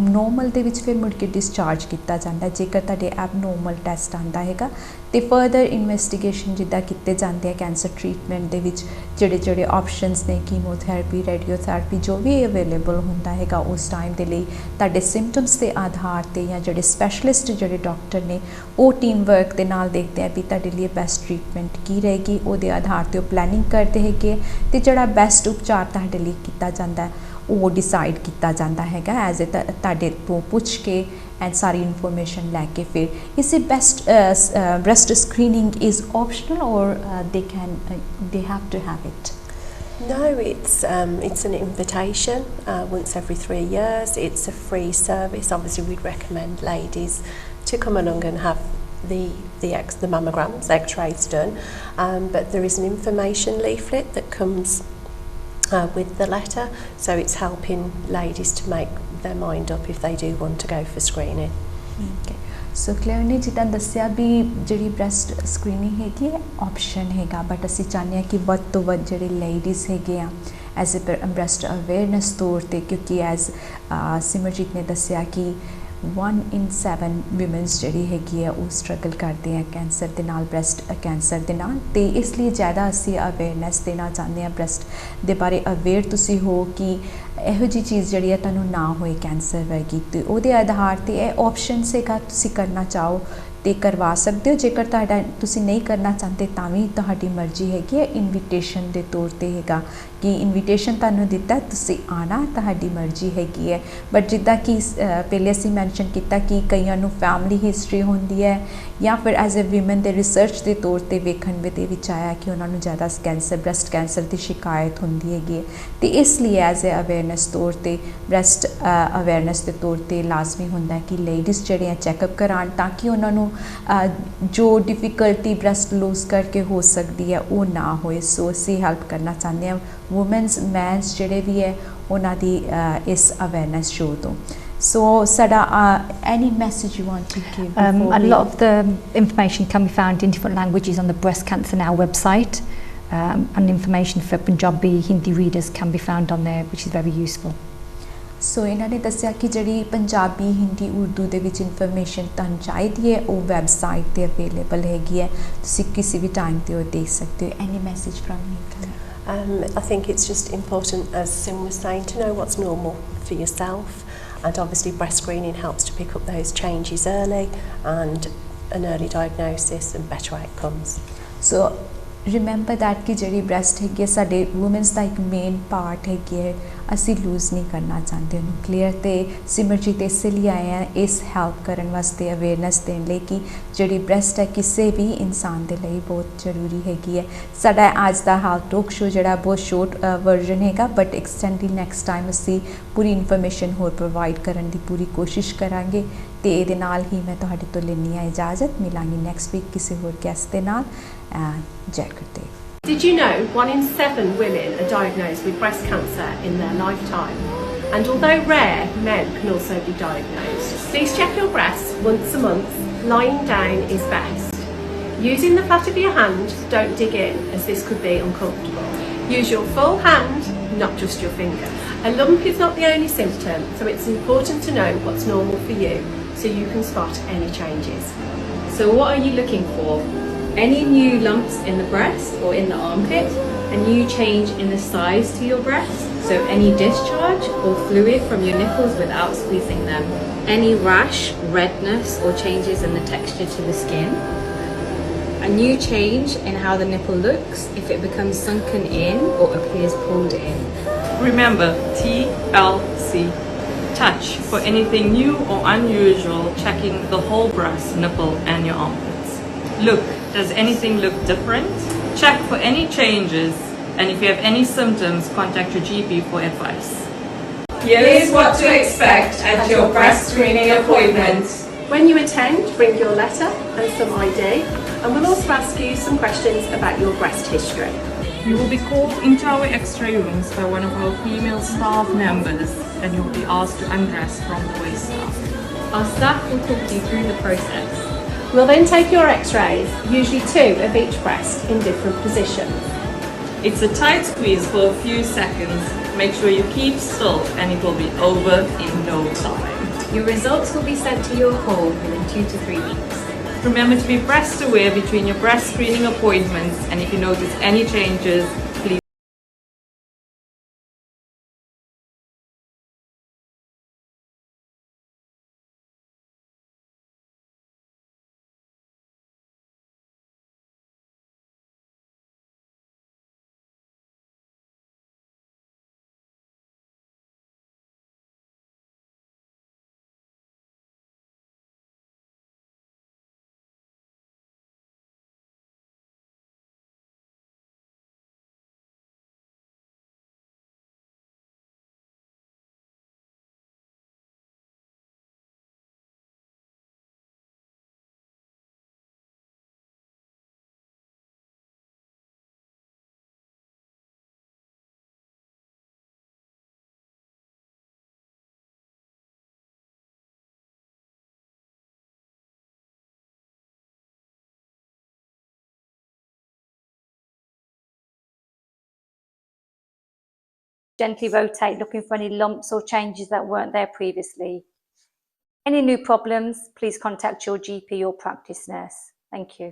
ਨੋਰਮਲ ਦੇ ਵਿੱਚ ਫਿਰ ਮੁੜ ਕੇ ਡਿਸਚਾਰਜ ਕੀਤਾ ਜਾਂਦਾ ਜੇਕਰ ਤੁਹਾਡੇ ਐਬਨੋਰਮਲ ਟੈਸਟ ਆਉਂਦਾ ਹੈਗਾ। ਤੇ ਫਰਦਰ ਇਨਵੈਸਟੀਗੇਸ਼ਨ ਜਿੱਦਾਂ ਕੀਤੇ ਜਾਂਦੇ ਆ ਕੈਂਸਰ ਟ੍ਰੀਟਮੈਂਟ ਦੇ ਵਿੱਚ, ਜਿਹੜੇ ਆਪਸ਼ਨਸ ਨੇ ਕੀਮੋਥੈਰੇਪੀ, ਰੇਡੀਓਥੈਰੇਪੀ ਜੋ ਵੀ ਅਵੇਲੇਬਲ ਹੁੰਦਾ ਹੈਗਾ ਉਸ ਟਾਈਮ ਦੇ ਲਈ, ਤੁਹਾਡੇ ਸਿੰਪਟਮਸ ਦੇ ਆਧਾਰ ਤੇ ਜਾਂ ਜਿਹੜੇ ਸਪੈਸ਼ਲਿਸਟ ਜਿਹੜੇ ਡਾਕਟਰ ਨੇ ਉਹ ਟੀਮ ਵਰਕ ਦੇ ਨਾਲ ਦੇਖਦੇ ਆ ਵੀ ਤੁਹਾਡੇ ਲਈ ਬੈਸਟ ਟ੍ਰੀਟਮੈਂਟ ਕੀ ਰਹੇਗੀ, ਉਹਦੇ ਆਧਾਰ ਤੇ ਉਹ ਪਲੈਨਿੰਗ ਕਰਦੇ ਹੈਗੇ ਤੇ ਜਿਹੜਾ ਬੈਸਟ ਉਪਚਾਰ ਤੁਹਾਡੇ ਲਈ ਕੀਤਾ ਜਾਂਦਾ ਉਹ ਡਿਸਾਈਡ ਕੀਤਾ ਜਾਂਦਾ ਹੈਗਾ ਐਜ਼ ਤੁਹਾਡੇ ਤੋਂ ਪੁੱਛ ਕੇ and ਸਾਰੀ ਇਨਫੋਰਮੇਸ਼ਨ ਲੈ ਕੇ। ਫਿਰ ਇਸ best breast screening is optional or they have to have it? No, it's an invitation once every 3 years. It's a free service. Obviously we'd recommend ladies to come along and have the mammograms, x-rays done, but there is an information leaflet that comes with the letter, so it's helping ladies to make their mind up if they do want to go for screening. Okay. So Claire ਨੇ ਜਿੱਦਾਂ ਦੱਸਿਆ ਵੀ ਜਿਹੜੀ breast screening ਹੈਗੀ ਹੈ option ਹੈਗਾ, but ਅਸੀਂ ਚਾਹੁੰਦੇ ਹਾਂ ਕਿ ਵੱਧ ਤੋਂ ਵੱਧ ਜਿਹੜੇ ਲੇਡੀਜ਼ ਹੈਗੇ ਆ ਐਜ਼ ਅ ਬ੍ਰੈਸਟ ਅਵੇਅਰਨੈਸ ਤੌਰ 'ਤੇ, ਕਿਉਂਕਿ ਐਜ਼ ਸਿਮਰਜੀਤ ਨੇ ਦੱਸਿਆ ਕਿ 1 in 7 ਵਿਮਨਸ ਜਿਹੜੀ ਹੈਗੀ ਹੈ ਉਹ ਸਟਰਗਲ ਕਰਦੇ ਆ ਕੈਂਸਰ ਦੇ ਨਾਲ, ਬ੍ਰੈਸਟ ਕੈਂਸਰ ਦੇ ਨਾਲ। ਤੇ ਇਸ ਲਈ ਜ਼ਿਆਦਾ ਅਸੀਂ ਅਵੇਅਰਨੈਸ ਦੇਣਾ ਚਾਹੁੰਦੇ ਹਾਂ ਬ੍ਰੈਸਟ ਦੇ ਬਾਰੇ ਅਵੇਅਰ ਤੁਸੀਂ ਹੋ ਕਿ ਇਹੋ ਜਿਹੀ ਚੀਜ਼ ਜਿਹੜੀ ਹੈ ਤੁਹਾਨੂੰ ਨਾ ਹੋਏ ਕੈਂਸਰ ਵਰਗੀ। ਤੇ ਉਹਦੇ ਆਧਾਰ 'ਤੇ ਇਹ ਆਪਸ਼ਨ ਹੈਗਾ, ਤੁਸੀਂ ਕਰਨਾ ਚਾਹੋ ਤੇ ਕਰਵਾ ਸਕਦੇ ਹੋ। ਜੇਕਰ ਤੁਹਾਡਾ ਤੁਸੀਂ ਨਹੀਂ ਕਰਨਾ ਚਾਹੁੰਦੇ ਤਾਂ ਵੀ ਤੁਹਾਡੀ ਮਰਜ਼ੀ ਹੈਗੀ ਹੈ। ਇਨਵੀਟੇਸ਼ਨ ਦੇ ਤੌਰ 'ਤੇ ਹੈਗਾ ਕਿ ਇਨਵੀਟੇਸ਼ਨ ਤੁਹਾਨੂੰ ਦਿੱਤਾ, ਤੁਸੀਂ ਆਉਣਾ, ਤੁਹਾਡੀ ਮਰਜ਼ੀ ਹੈਗੀ ਹੈ। ਬਟ ਜਿੱਦਾਂ ਕਿ ਪਹਿਲੇ ਅਸੀਂ ਮੈਂਸ਼ਨ ਕੀਤਾ ਕਿ ਕਈਆਂ ਨੂੰ ਫੈਮਿਲੀ ਹਿਸਟਰੀ ਹੁੰਦੀ ਹੈ ਜਾਂ ਫਿਰ ਐਜ਼ ਅ ਵੀਮਨ ਦੇ ਰਿਸਰਚ ਦੇ ਤੌਰ 'ਤੇ ਵੇਖਣ ਦੇ ਵਿੱਚ ਆਇਆ ਕਿ ਉਹਨਾਂ ਨੂੰ ਜ਼ਿਆਦਾ ਕੈਂਸਰ, ਬ੍ਰੈਸਟ ਕੈਂਸਰ ਦੀ ਸ਼ਿਕਾਇਤ ਹੁੰਦੀ ਹੈਗੀ ਹੈ। ਤੇ ਇਸ ਲਈ ਐਜ਼ ਅ ਅਵੇਅਰਨੈਸ ਤੌਰ 'ਤੇ ਬ੍ਰੈਸਟ ਅਵੇਅਰਨੈਸ ਦੇ ਤੌਰ 'ਤੇ ਲਾਜ਼ਮੀ ਹੁੰਦਾ ਕਿ ਲੇਡੀਜ਼ ਜਿਹੜੇ ਆ ਚੈੱਕਅਪ ਕਰਾਉਣ ਤਾਂ ਕਿ ਉਹਨਾਂ ਨੂੰ ਜੋ ਡਿਫਿਕਲਟੀ ਬ੍ਰੈਸਟ ਲੂਜ਼ ਕਰਕੇ ਹੋ ਸਕਦੀ ਹੈ ਉਹ ਨਾ ਹੋਏ। ਸੋ ਅਸੀਂ ਹੈਲਪ ਕਰਨਾ ਚਾਹੁੰਦੇ ਹਾਂ ਵੂਮਨਸ, ਮੈਨਸ ਜਿਹੜੇ ਵੀ ਹੈ ਉਹਨਾਂ ਦੀ ਇਸ ਅਵੇਅਰਨੈਸ ਸ਼ੋਅ ਤੋਂ। So, Sada, any message you want to give? A lot of the information can be found in different languages on the Breast Cancer Now website, and information for Punjabi, Hindi readers can be found on there, which is very useful. ਸੋ ਇਹਨਾਂ ਨੇ ਦੱਸਿਆ ਕਿ ਜਿਹੜੀ ਪੰਜਾਬੀ, ਹਿੰਦੀ, ਉਰਦੂ ਦੇ ਵਿੱਚ information ਤੁਹਾਨੂੰ ਚਾਹੀਦੀ ਹੈ ਉਹ ਵੈਬਸਾਈਟ 'ਤੇ ਅਵੇਲੇਬਲ ਹੈਗੀ ਹੈ, ਤੁਸੀਂ ਕਿਸੇ ਵੀ ਟਾਈਮ 'ਤੇ ਉਹ ਦੇਖ ਸਕਦੇ ਹੋ। Any message from you? I think it's just important, as Sim was saying, to know what's normal for yourself, and obviously breast screening helps to pick up those changes early and an early diagnosis and better outcomes. So remember that ਕਿ ਜਿਹੜੀ breast ਹੈਗੀ ਹੈ ਸਾਡੇ women's ਦਾ ਇੱਕ main part ਹੈਗੀ ਹੈ, ਅਸੀਂ loose ਨਹੀਂ ਕਰਨਾ ਚਾਹੁੰਦੇ ਉਹਨੂੰ। ਕਲੀਅਰ? ਤੇ ਸਿਮਰਜੀਤ ਇਸੇ ਲਈ ਆਏ ਆ ਇਸ ਹੈਲਪ ਕਰਨ ਵਾਸਤੇ, ਅਵੇਅਰਨੈਸ ਦੇਣ ਲਈ ਕਿ ਜਿਹੜੀ ਬ੍ਰੈਸਟ ਹੈ ਕਿਸੇ ਵੀ ਇਨਸਾਨ ਦੇ ਲਈ ਬਹੁਤ ਜ਼ਰੂਰੀ ਹੈਗੀ ਹੈ। ਸਾਡਾ ਅੱਜ ਦਾ ਹੈਲਥ ਟੋਕ ਸ਼ੋ ਜਿਹੜਾ ਬਹੁਤ ਸ਼ੋਰਟ ਵਰਜ਼ਨ ਹੈਗਾ, ਬਟ ਐਕਸਟੈਂਡਿੰਗ ਨੈਕਸਟ ਟਾਈਮ ਅਸੀਂ ਪੂਰੀ ਇਨਫੋਰਮੇਸ਼ਨ ਹੋਰ ਪ੍ਰੋਵਾਈਡ ਕਰਨ ਦੀ ਪੂਰੀ ਕੋਸ਼ਿਸ਼ ਕਰਾਂਗੇ। ਤੇ ਇਹਦੇ ਨਾਲ ਹੀ ਮੈਂ ਤੁਹਾਡੇ ਤੋਂ ਲੈਂਦੀ ਹਾਂ ਇਜਾਜ਼ਤ, ਮਿਲਾਂਗੀ ਨੈਕਸਟ ਵੀਕ ਕਿਸੇ ਹੋਰ ਗੈਸਟ ਦੇ ਨਾਲ। ਜੈ Gurdev. Did you know 1 in 7 women are diagnosed with breast cancer in their lifetime? And although rare, men can also be diagnosed. Please check your breasts once a month. Lying down is best. Using the flat of your hand, don't dig in, as this could be uncomfortable. Use your full hand, not just your finger. A lump is not the only symptom, so it's important to know what's normal for you so you can spot any changes. So what are you looking for? Any new lumps in the breast or in the armpit? A new change in the size to your breast? So any discharge or fluid from your nipples without squeezing them? Any rash, redness or changes in the texture to the skin? A new change in how the nipple looks if it becomes sunken in or appears pulled in? Remember, TLC. Touch for anything new or unusual, checking the whole breast, nipple and your armpits. Look, does anything look different? Check for any changes, and if you have any symptoms, contact your GP for advice. Here's what to expect at your breast screening appointment. When you attend, bring your letter and some ID, and we'll also ask you some questions about your breast history. You will be called into our X-ray rooms by one of our female staff members, and you will be asked to undress from the waist up. Our staff will talk you through the process. We'll then take your x-rays, usually 2 of each breast in different positions. It's a tight squeeze for a few seconds. Make sure you keep still, and it will be over in no time. Your results will be sent to your home within 2 to 3 weeks. Remember to be breast aware between your breast screening appointments, and if you notice any changes, please Gently rotate, looking for any lumps or changes that weren't there previously. Any new problems, please contact your GP or practice nurse. Thank you.